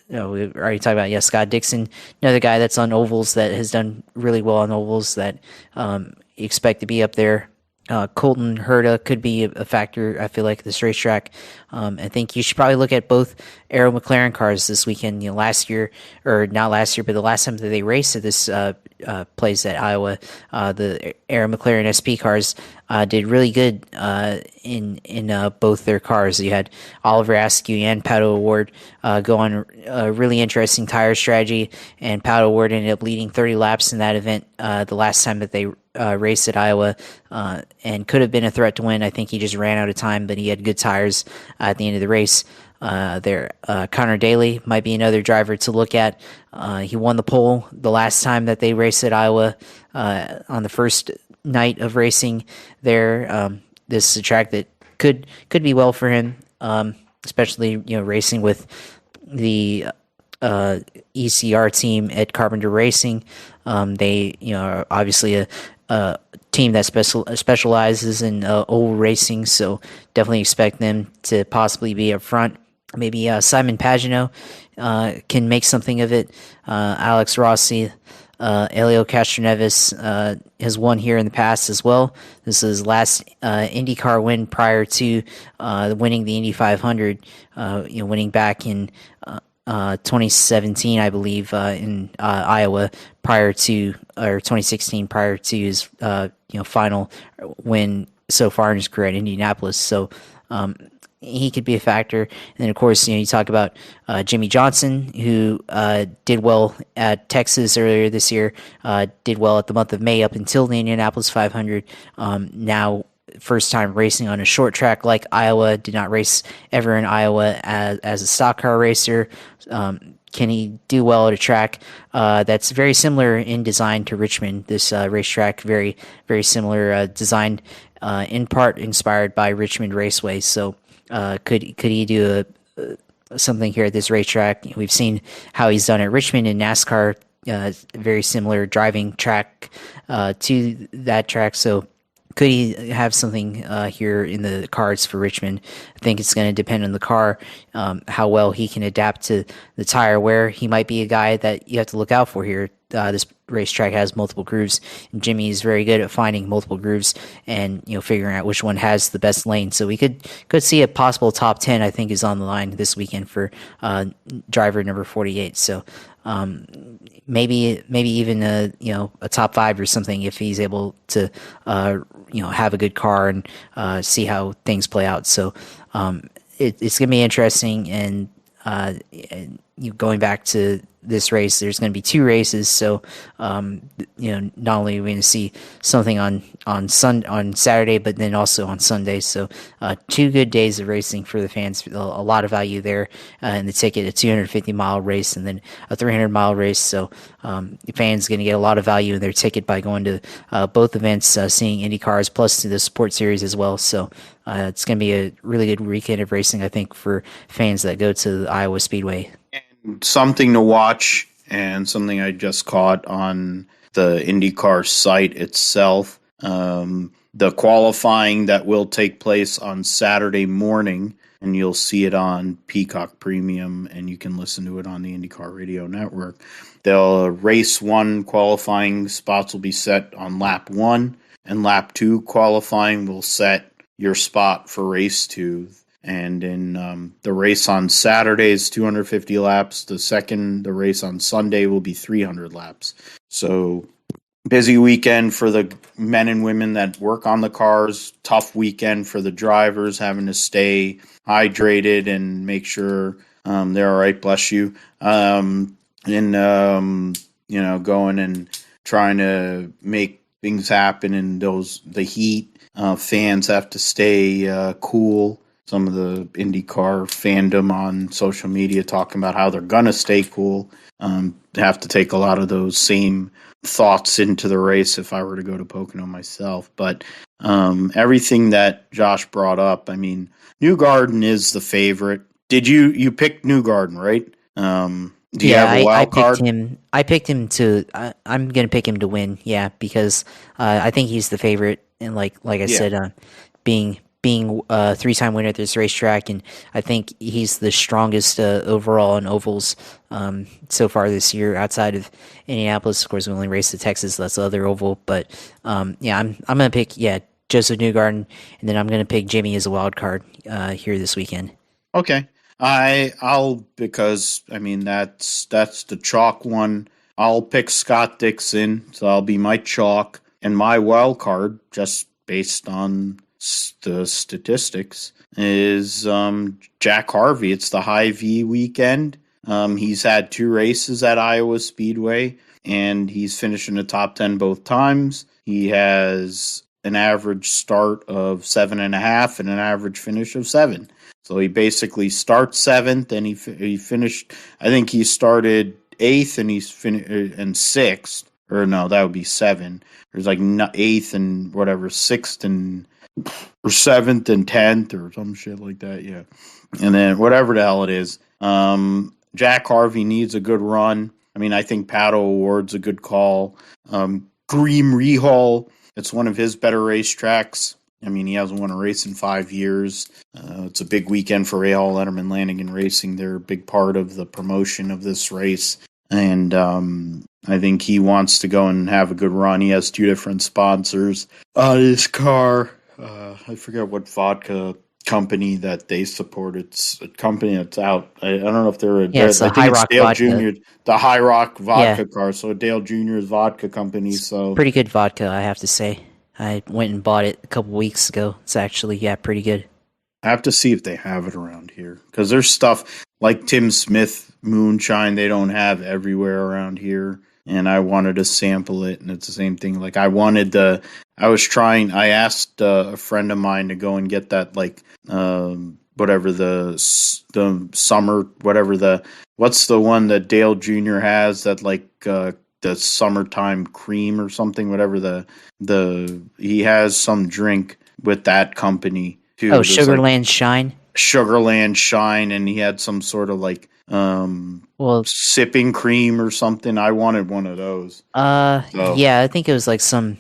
we already talked about, Scott Dixon, another guy that's on ovals that has done really well on ovals that you expect to be up there. Colton Herta could be a factor, I feel like, this racetrack. I think you should probably look at both Aero McLaren cars this weekend. Last year, or not last year, but the last time that they raced at this place at Iowa, the Aero McLaren SP cars did really good in both their cars. You had Oliver Askew and Pato O'Ward go on a really interesting tire strategy, and Pato O'Ward ended up leading 30 laps in that event the last time that they raced at Iowa, and could have been a threat to win. I think he just ran out of time, but he had good tires at the end of the race. Connor Daly might be another driver to look at. He won the pole the last time that they raced at Iowa on the first night of racing there. This is a track that could be well for him, especially racing with the ECR team at Carpenter Racing. They are obviously a team that specializes in oval racing, so definitely expect them to possibly be up front. Maybe Simon Pagenaud can make something of it. Alex Rossi, Elio Castroneves has won here in the past as well. This is his last IndyCar win prior to winning the Indy 500. Winning back in 2017, I believe, in Iowa, or 2016, prior to his final win so far in his career at Indianapolis. So he could be a factor. And then, of course, you talk about Jimmy Johnson, who did well at Texas earlier this year, did well at the month of May up until the Indianapolis 500. Now, first time racing on a short track like Iowa, did not race ever in Iowa as a stock car racer. Can he do well at a track that's very similar in design to Richmond? This racetrack, very, very similar design, in part inspired by Richmond Raceway. So could he do something here at this racetrack? We've seen how he's done at Richmond in NASCAR very similar driving track to that track. So could he have something here in the cards for Richmond? I think it's going to depend on the car, how well he can adapt to the tire wear. He might be a guy that you have to look out for here. This racetrack has multiple grooves, and Jimmy is very good at finding multiple grooves and figuring out which one has the best lane. So we could see a possible top 10. I think is on the line this weekend for driver number 48. So maybe even a top 5 or something if he's able to have a good car and see how things play out. So it's going to be interesting, and going back to this race, there's going to be 2 races. So not only are we going to see something on Saturday, but then also on Sunday. So 2 good days of racing for the fans. A lot of value there in the ticket. A 250-mile race and then a 300-mile race. So the fans going to get a lot of value in their ticket by going to both events, seeing IndyCars plus to the Sport Series as well. So it's going to be a really good weekend of racing, I think, for fans that go to the Iowa Speedway. And something to watch, and something I just caught on the IndyCar site itself. The qualifying that will take place on Saturday morning, and you'll see it on Peacock Premium, and you can listen to it on the IndyCar Radio Network. The race 1 qualifying spots will be set on lap 1, and lap 2 qualifying will set your spot for race 2. And in the race on Saturday is 250 laps. The race on Sunday will be 300 laps. So busy weekend for the men and women that work on the cars. Tough weekend for the drivers, having to stay hydrated and make sure they're all right. Bless you. Going and trying to make things happen in the heat. Fans have to stay cool. Some of the IndyCar fandom on social media talking about how they're going to stay cool. Have to take a lot of those same thoughts into the race if I were to go to Pocono myself. But everything that Josh brought up, I mean, Newgarden is the favorite. Did you pick Newgarden, right? Do you have a wild card? I picked him to. I'm going to pick him to win. Yeah, because I think he's the favorite, and like I said, being a 3-time winner at this racetrack, and I think he's the strongest overall in ovals so far this year. Outside of Indianapolis, of course, we only raced at Texas. So that's the other oval, but I'm gonna pick Joseph Newgarden, and then I'm gonna pick Jimmy as a wild card here this weekend. Okay, I'll because I mean that's the chalk one. I'll pick Scott Dixon, so I'll be my chalk, and my wild card, just based on the statistics, is Jack Harvey. It's the high V weekend. He's had 2 races at Iowa Speedway, and he's finished in the top 10 both times. He has an average start of 7.5 and an average finish of 7. So he basically starts 7th, and he finished. I think he started 8th, and he's finished in 6th. Or no, that would be 7. There's like 8th and whatever, 6th and or 7th and 10th or some shit like that, yeah. And then whatever the hell it is, Jack Harvey needs a good run. I mean, I think Pato Award's a good call. Graham Rahal, it's one of his better racetracks. I mean, he hasn't won a race in 5 years. It's a big weekend for Rahal, Letterman, Lanigan Racing. They're a big part of the promotion of this race. And I think he wants to go and have a good run. He has 2 different sponsors on his car. I forget what vodka company that they support. It's a company that's out. I don't know if they're it's a High Rock Dale vodka. Jr. The High Rock vodka car. So Dale Jr.'s vodka company. So pretty good vodka, I have to say. I went and bought it a couple weeks ago. It's actually pretty good. I have to see if they have it around here, because there's stuff like Tim Smith moonshine they don't have everywhere around here. And I wanted to sample it, and it's the same thing. Like I asked a friend of mine to go and get that, like, whatever the summer, what's the one that Dale Jr. has that, like, the summertime cream or something, whatever he has some drink with that company too. Oh, Sugarland Shine? Sugarland Shine, and he had some sort of like Well, sipping cream or something. I wanted one of those. So yeah, I think it was like some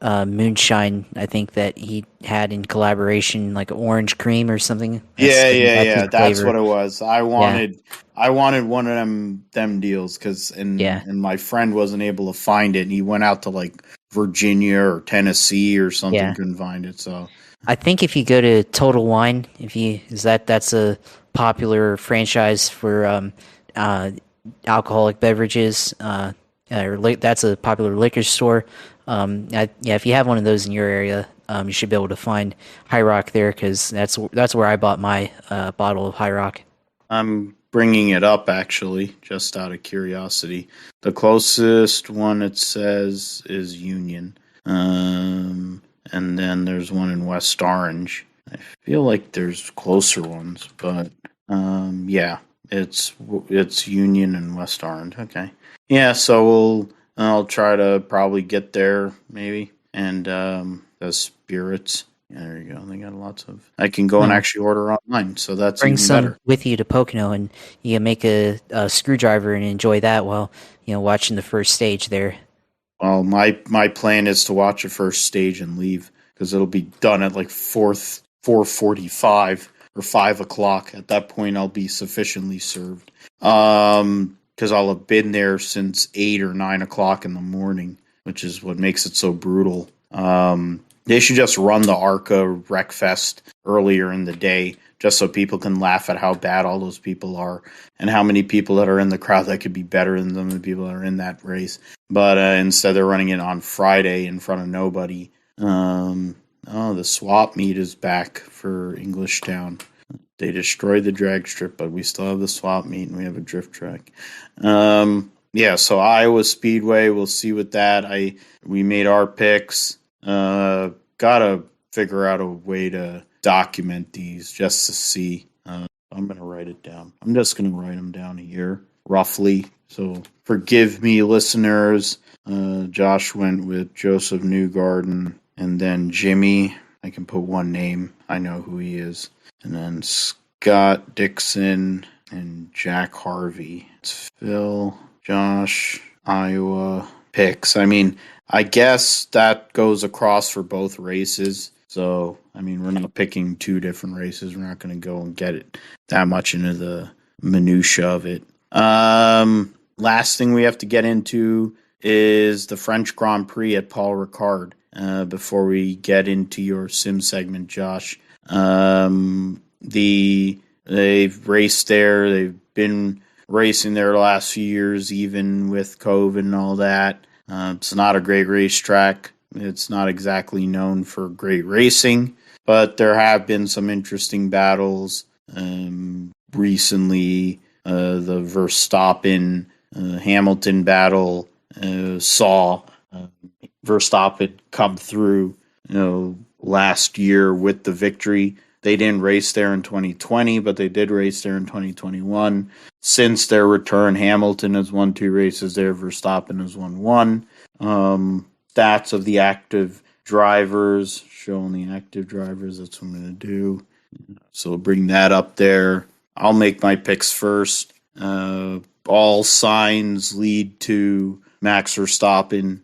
moonshine. I think that he had in collaboration, like orange cream or something. That's his That's flavor. what it was. Yeah, I wanted one of them deals because yeah, and my friend wasn't able to find it, and he went out to like Virginia or Tennessee or something, yeah. couldn't find it. So I think if you go to Total Wine, if you is that's a popular franchise for uh, alcoholic beverages. That's a popular liquor store. Yeah, if you have one of those in your area, you should be able to find High Rock there because that's where I bought my bottle of High Rock. I'm bringing it up actually, just out of curiosity. The closest one it says is Union, and then there's one in West Orange. I feel like there's closer ones, but yeah, it's Union and West Orange. Okay, yeah, so I'll try to probably get there maybe, and the spirits. Yeah, there you go. They got lots of. I can go and No, actually order online, so that's bring even some better. with you to Pocono, and you can make a screwdriver and enjoy that while watching the first stage there. Well, my plan is to watch the first stage and leave because it'll be done at like 4:45 or 5 o'clock. At that point, I'll be sufficiently served. Because I'll have been there since 8 or 9 o'clock in the morning, which is what makes it so brutal. They should just run the ARCA Wreckfest earlier in the day, just so people can laugh at how bad all those people are and how many people that are in the crowd that could be better than some of the people that are in that race. But instead, they're running it on Friday in front of nobody. The swap meet is back for Englishtown. They destroyed the drag strip, but we still have the swap meet and we have a drift track. Yeah, so Iowa Speedway, we'll see with that. We made our picks. Gotta figure out a way to document these just to see. I'm gonna write it down. I'm just gonna write them down here roughly. So forgive me, listeners. Josh went with Joseph Newgarden, and then Jimmy. I can put one name. I know who he is. And then Scott Dixon and Jack Harvey. It's Phil, Josh, Iowa picks. I mean, I guess that goes across for both races. So, I mean, we're not picking two different races. We're not going to go and get it that much into the minutia of it. Last thing we have to get into is the French Grand Prix at Paul Ricard. Before we get into your sim segment, Josh, they've raced there. They've been racing there the last few years, even with COVID and all that. It's not a great racetrack. It's not exactly known for great racing, but there have been some interesting battles. Recently, the Verstappen Hamilton battle saw Verstappen come through, last year with the victory. They didn't race there in 2020, but they did race there in 2021. Since their return, Hamilton has won 2 races there. Verstappen has won 1. Stats of the active drivers, showing the active drivers. That's what I'm going to do. So bring that up there. I'll make my picks first. All signs lead to Max Verstappen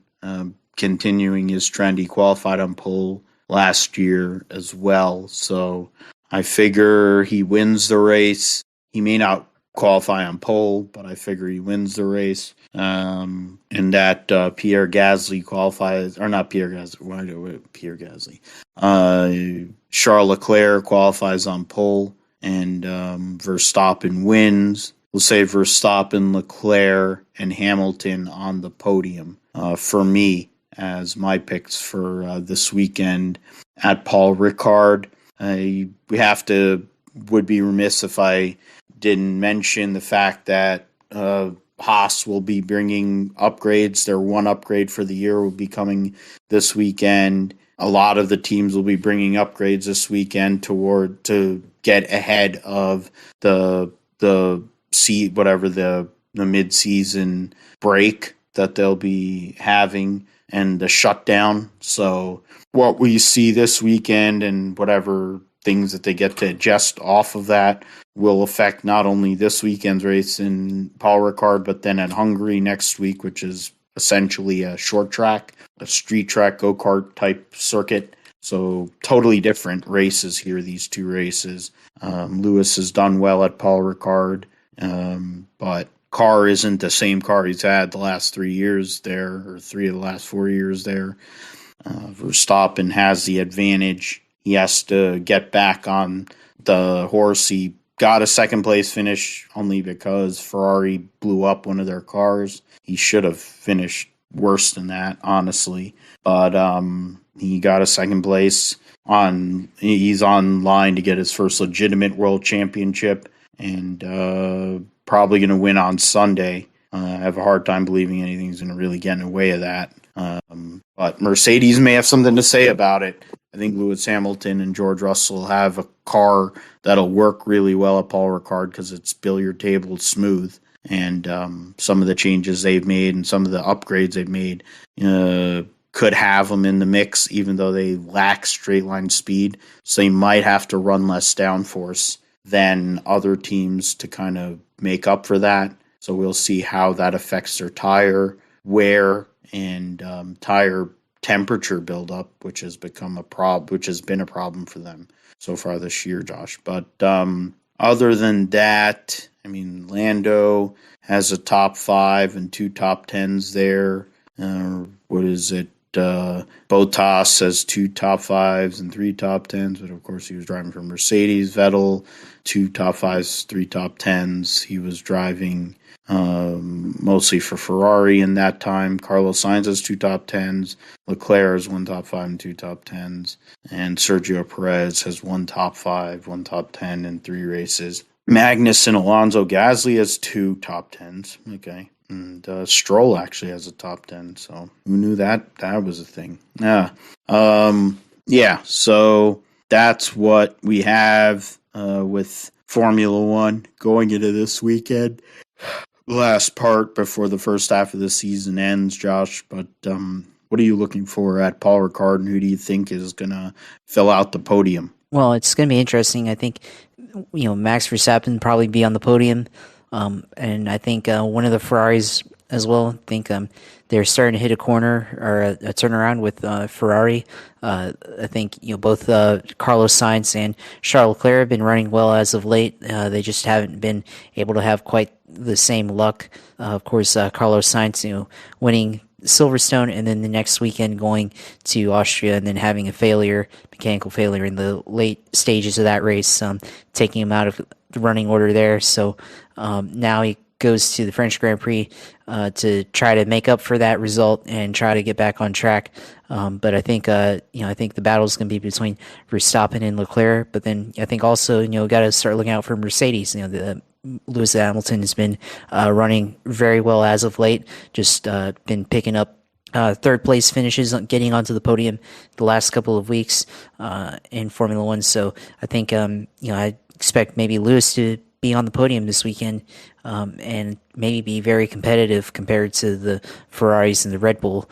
continuing his trend. He qualified on pole last year as well. So I figure he wins the race. He may not qualify on pole, but I figure he wins the race. And that Pierre Gasly qualifies, or not Pierre Gasly, why do I Pierre Gasly? Charles Leclerc qualifies on pole, and Verstappen wins. We'll say Verstappen, Leclerc, and Hamilton on the podium for me as my picks for this weekend at Paul Ricard. Would be remiss if I didn't mention the fact that Haas will be bringing upgrades. Their one upgrade for the year will be coming this weekend. A lot of the teams will be bringing upgrades this weekend to get ahead of the mid-season break that they'll be having and the shutdown. So what we see this weekend and whatever things that they get to adjust off of that will affect not only this weekend's race in Paul Ricard, but then at Hungary next week, which is essentially a short track, a street track go-kart type circuit. So totally different races here, these two races. Lewis has done well at Paul Ricard, but car isn't the same car he's had the last 3 years there, or 3 of the last 4 years there. Verstappen has the advantage. He has to get back on the horse. He got a second place finish only because Ferrari blew up one of their cars. He should have finished worse than that, honestly. But he got a second place. He's on line to get his first legitimate world championship, and probably going to win on Sunday. I have a hard time believing anything's going to really get in the way of that. But Mercedes may have something to say about it. I think Lewis Hamilton and George Russell have a car that'll work really well at Paul Ricard because it's billiard table smooth. And some of the changes they've made and some of the upgrades they've made could have them in the mix, even though they lack straight line speed. So they might have to run less downforce than other teams to kind of make up for that. So we'll see how that affects their tire wear and tire temperature buildup, which has been a problem for them so far this year, Josh. But other than that, I mean, Lando has a top 5 and 2 top 10s there. Bottas has 2 top 5s and 3 top 10s, but of course he was driving for Mercedes. Vettel, 2 top 5s, 3 top 10s. He was driving mostly for Ferrari in that time. Carlos Sainz has 2 top 10s. Leclerc has 1 top 5 and 2 top 10s. And Sergio Perez has 1 top 5, 1 top 10 in 3 races. Magnussen, Alonso, Gasly has 2 top 10s. Okay. And Stroll actually has a top 10. So who knew that was a thing? So that's what we have with Formula One going into this weekend. Last part before the first half of the season ends, Josh. But what are you looking for at Paul Ricard, and who do you think is going to fill out the podium? Well, it's going to be interesting. I think Max Verstappen probably be on the podium, and I think one of the Ferraris as well. I think they're starting to hit a corner or a turnaround with Ferrari. I think both Carlos Sainz and Charles Leclerc have been running well as of late. They just haven't been able to have quite the same luck. Of course, Carlos Sainz, winning Silverstone, and then the next weekend going to Austria and then having a mechanical failure in the late stages of that race, taking him out of the running order there. So now he goes to the French Grand Prix to try to make up for that result and try to get back on track. But I think I think the battle is going to be between Verstappen and Leclerc. But then I think also got to start looking out for Mercedes. Lewis Hamilton has been running very well as of late. Just been picking up third place finishes, getting onto the podium the last couple of weeks in Formula One. So I think I expect maybe Lewis to be on the podium this weekend and maybe be very competitive compared to the Ferraris and the Red Bull.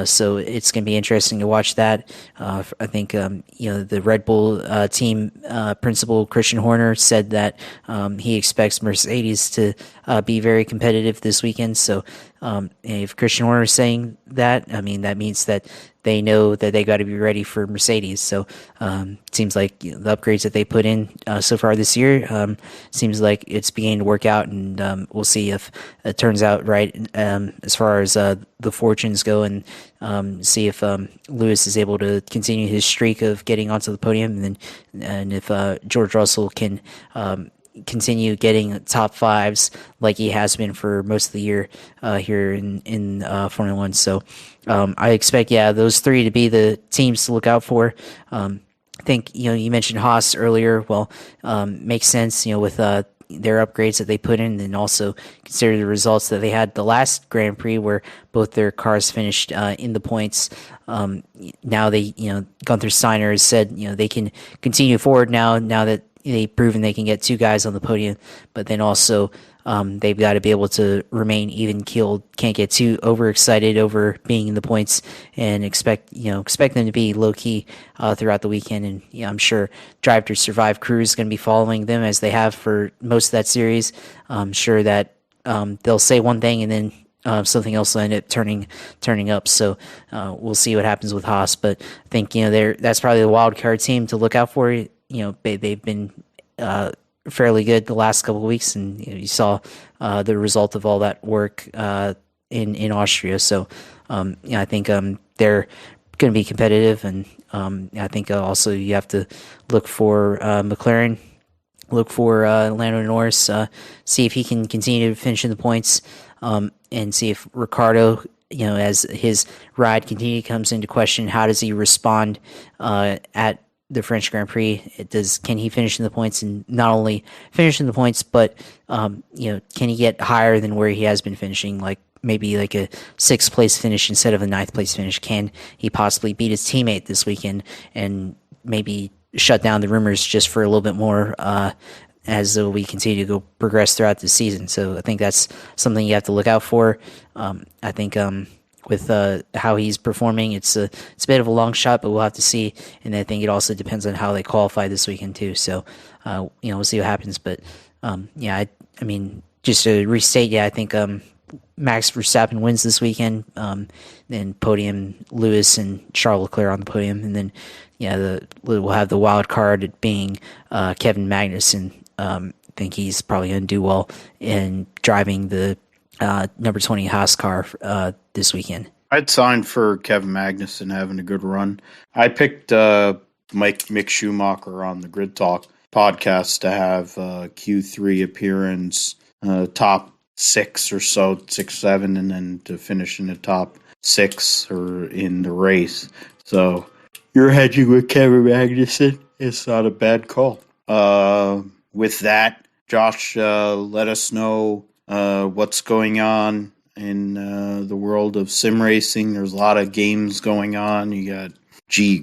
So it's going to be interesting to watch that. I think the Red Bull team principal Christian Horner said that he expects Mercedes to be very competitive this weekend. So if Christian Horner is saying that, I mean that means that they know that they got to be ready for Mercedes. So it seems like the upgrades that they put in so far this year seems like it's beginning to work out, and we'll see if it turns out right as far as the fortunes go, and see if Lewis is able to continue his streak of getting onto the podium, and if George Russell can continue getting top 5s like he has been for most of the year here in Formula One. So I expect those 3 to be the teams to look out for. I think you mentioned Haas earlier. Well, makes sense with their upgrades that they put in, and also consider the results that they had the last Grand Prix where both their cars finished in the points. Now they Gunther Steiner has said they can continue forward now that they've proven they can get 2 guys on the podium, but then also they've got to be able to remain even keeled. Can't get too overexcited over being in the points, and expect them to be low key throughout the weekend. And I'm sure Drive to Survive crew is going to be following them as they have for most of that series. I'm sure that they'll say one thing and then something else will end up turning up. So we'll see what happens with Haas. But I think that's probably the wild card team to look out for. They've been fairly good the last couple of weeks, and you saw the result of all that work in Austria. So I think they're going to be competitive, and I think also you have to look for McLaren. Look for Lando Norris, see if he can continue to finish in the points, and see if Ricciardo, as his ride comes into question, how does he respond at the French Grand Prix? Can he finish in the points, and not only finish in the points, but can he get higher than where he has been finishing, like maybe like a 6th place finish instead of a 9th place finish? Can he possibly beat his teammate this weekend and maybe shut down the rumors just for a little bit more as we continue to progress throughout the season? So I think that's something you have to look out for. I think with how he's performing, it's a bit of a long shot, but we'll have to see. And I think it also depends on how they qualify this weekend too. So we'll see what happens. But I mean, just to restate, I think Max Verstappen wins this weekend. Then podium, Lewis and Charles Leclerc on the podium, and then we'll have the wild card being Kevin Magnussen. I think he's probably going to do well in driving the number 20 Haas car this weekend. I'd sign for Kevin Magnussen having a good run. I picked Mick Schumacher on the Grid Talk podcast to have Q3 appearance, top 6 or so, 6, 7, and then to finish in the top 6 or in the race. So you're hedging with Kevin Magnussen. It's not a bad call. With that, Josh, let us know what's going on in the world of sim racing. There's a lot of games going on. You got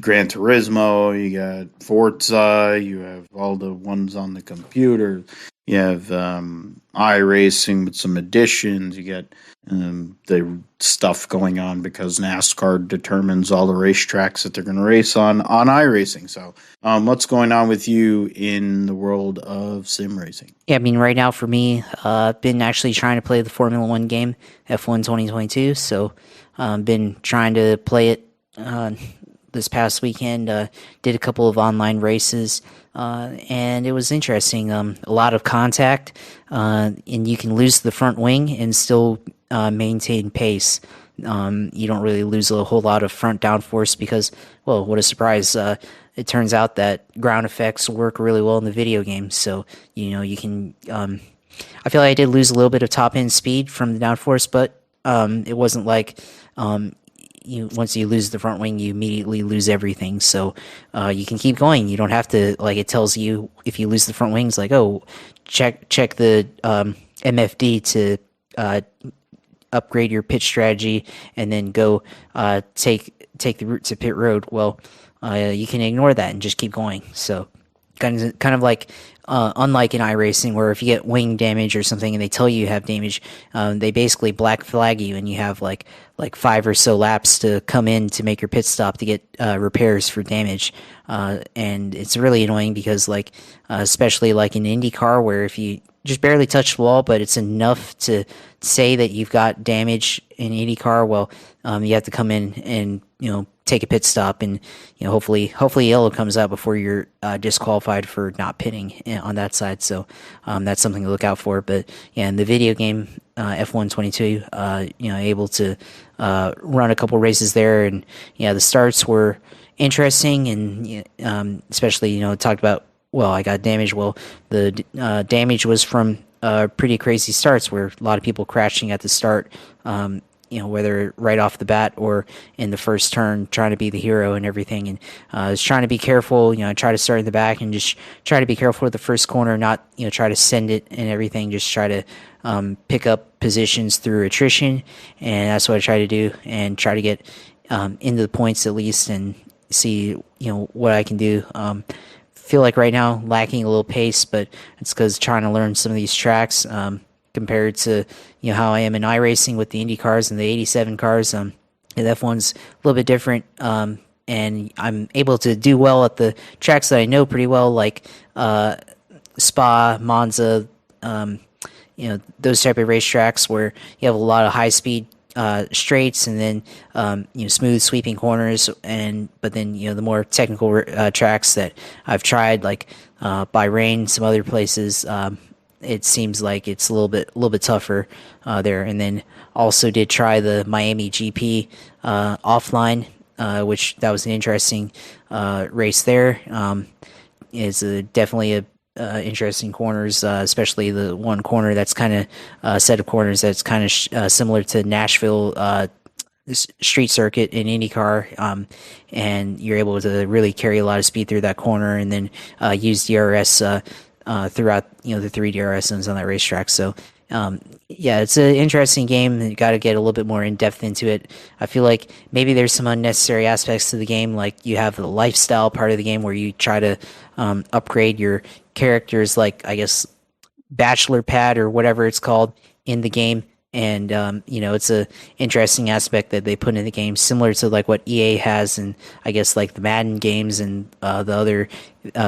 Gran Turismo, you got Forza, you have all the ones on the computer. You have iRacing with some additions. You got the stuff going on because NASCAR determines all the racetracks that they're going to race on iRacing. So what's going on with you in the world of sim racing? Yeah, I mean, right now for me, I've been actually trying to play the Formula One game, F1 2022. So been trying to play it this past weekend. Did a couple of online races. And it was interesting. A lot of contact, and you can lose the front wing and still maintain pace. You don't really lose a whole lot of front downforce because, well, what a surprise. It turns out that ground effects work really well in the video game. So, you can, I feel like I did lose a little bit of top end speed from the downforce, but it wasn't like, once you lose the front wing, you immediately lose everything. So you can keep going. You don't have to, like, it tells you if you lose the front wings, like, oh, check the MFD to upgrade your pitch strategy and then go take the route to pit road. Well, you can ignore that and just keep going. So kind of like unlike in iRacing, where if you get wing damage or something and they tell you have damage, they basically black flag you and you have like 5 or so laps to come in to make your pit stop to get repairs for damage. And it's really annoying because especially like in IndyCar, where if you just barely touch the wall, but it's enough to say that you've got damage in IndyCar, well, you have to come in and, take a pit stop and, hopefully yellow comes out before you're disqualified for not pitting on that side. So that's something to look out for. But yeah, in the video game, F1 22, able to run a couple races there, and the starts were interesting, and especially talked about, well, I got damage. Well, the damage was from pretty crazy starts where a lot of people crashing at the start, whether right off the bat or in the first turn, trying to be the hero and everything. And I was trying to be careful, try to start in the back and just try to be careful with the first corner, not, try to send it and everything, just try to pick up positions through attrition. And that's what I try to do, and try to get into the points at least and see, what I can do. Feel like right now lacking a little pace, but it's because trying to learn some of these tracks. compared to how I am in iRacing with the Indy cars and the 87 cars. The F1's a little bit different, and I'm able to do well at the tracks that I know pretty well, like Spa, Monza, those type of racetracks where you have a lot of high speed straights and then smooth sweeping corners, but then the more technical tracks that I've tried, like Bahrain, some other places, it seems like it's a little bit tougher there. And then also did try the Miami GP offline, which that was an interesting race there. It's definitely a interesting corners, especially the one corner that's kind of set of corners that's kind of similar to Nashville street circuit in IndyCar, and you're able to really carry a lot of speed through that corner, and then use DRS throughout the 3 DRS zones on that racetrack. So it's an interesting game. You got to get a little bit more in depth into it. I feel like maybe there's some unnecessary aspects to the game, like you have the lifestyle part of the game where you try to upgrade your characters, like I guess bachelor pad or whatever it's called in the game. And it's a interesting aspect that they put in the game, similar to like what EA has, and I guess like the Madden games and the other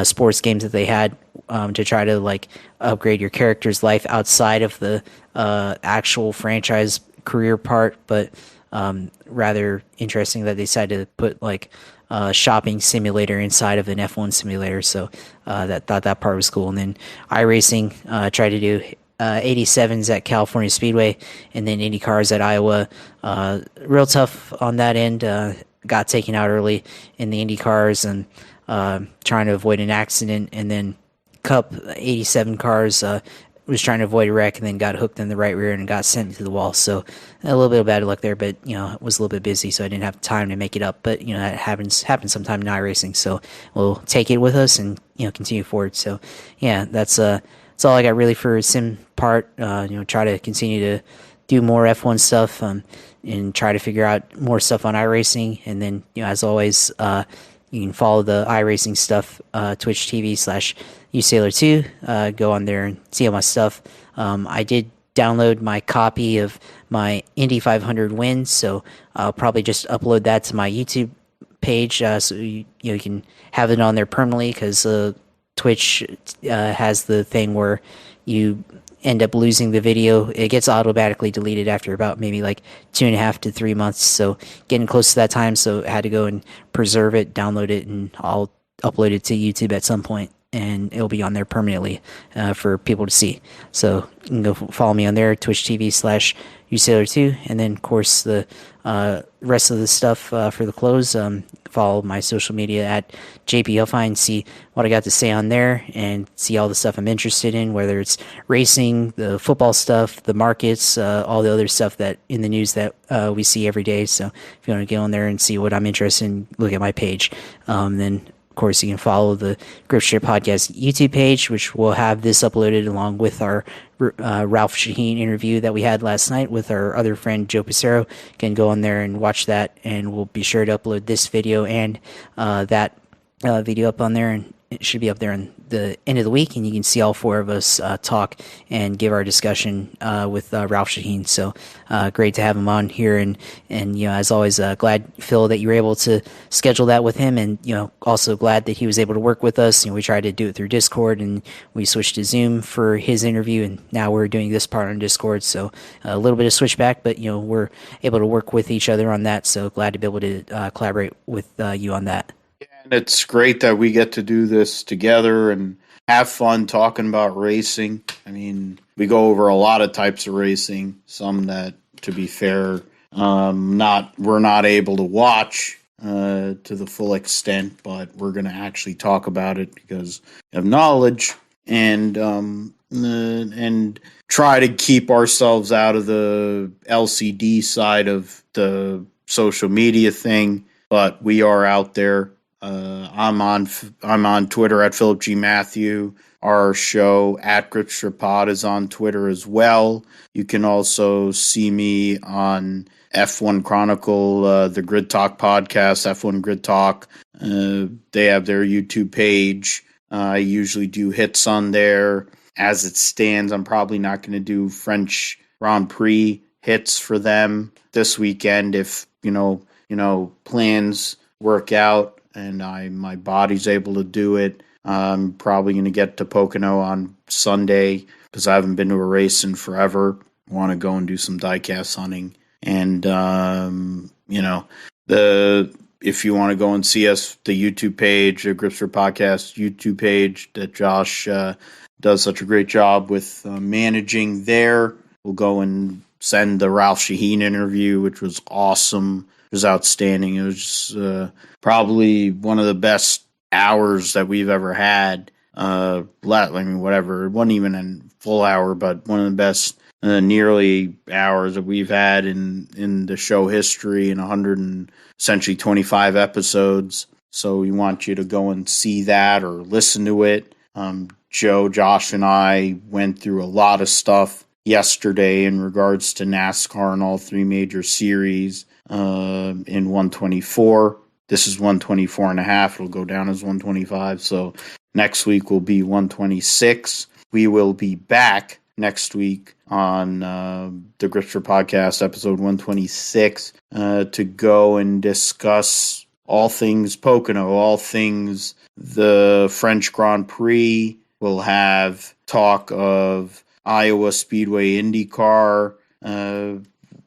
sports games that they had, to try to like upgrade your character's life outside of the actual franchise career part. But rather interesting that they decided to put like shopping simulator inside of an F1 simulator. So that part was cool. And then iRacing tried to do 87s at California Speedway, and then Indy cars at Iowa. Real tough on that end. Got taken out early in the Indy cars and trying to avoid an accident, and then Cup 87 cars was trying to avoid a wreck and then got hooked in the right rear and got sent to the wall. So a little bit of bad luck there, but it was a little bit busy, so I didn't have time to make it up. But that happens sometime in iRacing, so we'll take it with us and continue forward. So yeah, that's all I got really for sim part. Try to continue to do more F1 stuff, and try to figure out more stuff on iRacing. And then as always, you can follow the iRacing stuff, Twitch TV/usailor2. Go on there and see all my stuff. I did download my copy of my Indy 500 wins, so I'll probably just upload that to my YouTube page, so you can have it on there permanently, because Twitch has the thing where you end up losing the video. It gets automatically deleted after about maybe like 2.5 to 3 months. So getting close to that time, so I had to go and preserve it, download it, and I'll upload it to YouTube at some point, and it'll be on there permanently for people to see. So you can go follow me on there, Twitch TV/usailor2, and then of course the rest of the stuff for the close. Follow my social media at JPLFI and see what I got to say on there, and see all the stuff I'm interested in, whether it's racing, the football stuff, the markets, all the other stuff that in the news that we see every day. So if you want to go on there and see what I'm interested in, look at my page. Then of course you can follow the Grip Strip Podcast YouTube page, which will have this uploaded along with our Ralph Shaheen interview that we had last night with our other friend Joe Pissarro. You can go on there and watch that, and we'll be sure to upload this video and that video up on there, and it should be up there in the end of the week, and you can see all 4 of us talk and give our discussion with Ralph Shaheen. So great to have him on here, and as always, glad, Phil, that you were able to schedule that with him, and also glad that he was able to work with us. We tried to do it through Discord, and we switched to Zoom for his interview, and now we're doing this part on Discord. So a little bit of switchback, but we're able to work with each other on that. So glad to be able to collaborate with you on that. And it's great that we get to do this together and have fun talking about racing. I mean, we go over a lot of types of racing, some that, to be fair, we're not able to watch to the full extent, but we're going to actually talk about it because we have knowledge, and try to keep ourselves out of the LCD side of the social media thing. But we are out there. I'm on Twitter at Philip G. Matthew. Our show at Grip Strip Pod is on Twitter as well. You can also see me on F1 Chronicle, the Grid Talk podcast, F1 Grid Talk. They have their YouTube page. I usually do hits on there. as it stands, I'm probably not going to do French Grand Prix hits for them this weekend if, plans work out and my body's able to do it. I'm probably going to get to Pocono on Sunday because I haven't been to a race in forever. I want to go and do some diecast hunting. And, if you want to go and see us, the YouTube page, the Grips for Podcast YouTube page that Josh does such a great job with managing there. We'll go and send the Ralph Shaheen interview, which was awesome. It was outstanding. It was probably one of the best hours that we've ever had. Whatever. It wasn't even a full hour, but one of the best nearly hours that we've had in the show history in 125 episodes. So we want you to go and see that or listen to it. Joe, Josh, and I went through a lot of stuff yesterday in regards to NASCAR and all three major series in 124. This is 124 and a half. It'll go down as 125. So next week will be 126. We will be back next week on the Gripster Podcast, episode 126, to go and discuss all things Pocono, all things the French Grand Prix. We'll have talk of Iowa Speedway IndyCar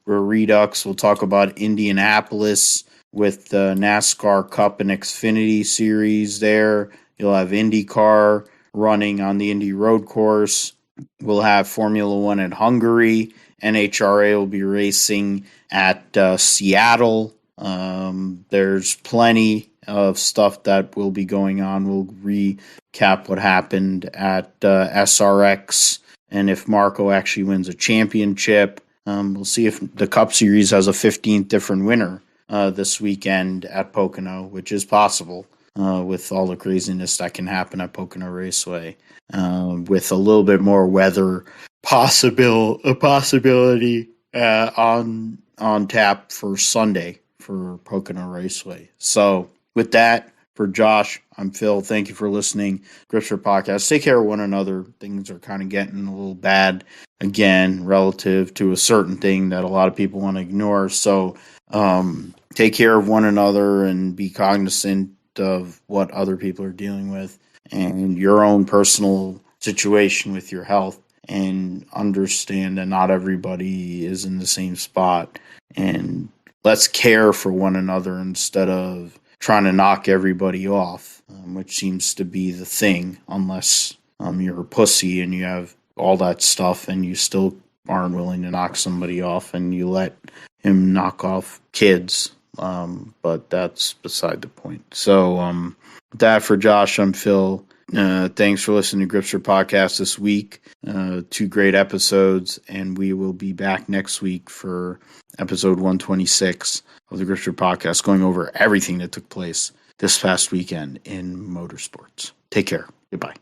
Redux. We'll talk about Indianapolis with the NASCAR Cup and Xfinity series there. You'll have IndyCar running on the Indy Road Course. We'll have Formula One at Hungary. NHRA will be racing at Seattle. There's plenty of stuff that will be going on. We'll recap what happened at SRX and if Marco actually wins a championship. We'll see if the Cup Series has a 15th different winner this weekend at Pocono, which is possible with all the craziness that can happen at Pocono Raceway. With a little bit more weather possibility on tap for Sunday for Pocono Raceway. So with that, for Josh, I'm Phil. Thank you for listening. Gripster Podcast. Take care of one another. Things are kind of getting a little bad again relative to a certain thing that a lot of people want to ignore. So take care of one another and be cognizant of what other people are dealing with and your own personal situation with your health, and understand that not everybody is in the same spot, and let's care for one another instead of trying to knock everybody off, which seems to be the thing, unless you're a pussy and you have all that stuff and you still aren't willing to knock somebody off and you let him knock off kids. But that's beside the point. So that for Josh, I'm Phil. Thanks for listening to Gripster Podcast this week. 2 great episodes, and we will be back next week for episode 126 of the Gripster Podcast, going over everything that took place this past weekend in motorsports. Take care. Goodbye.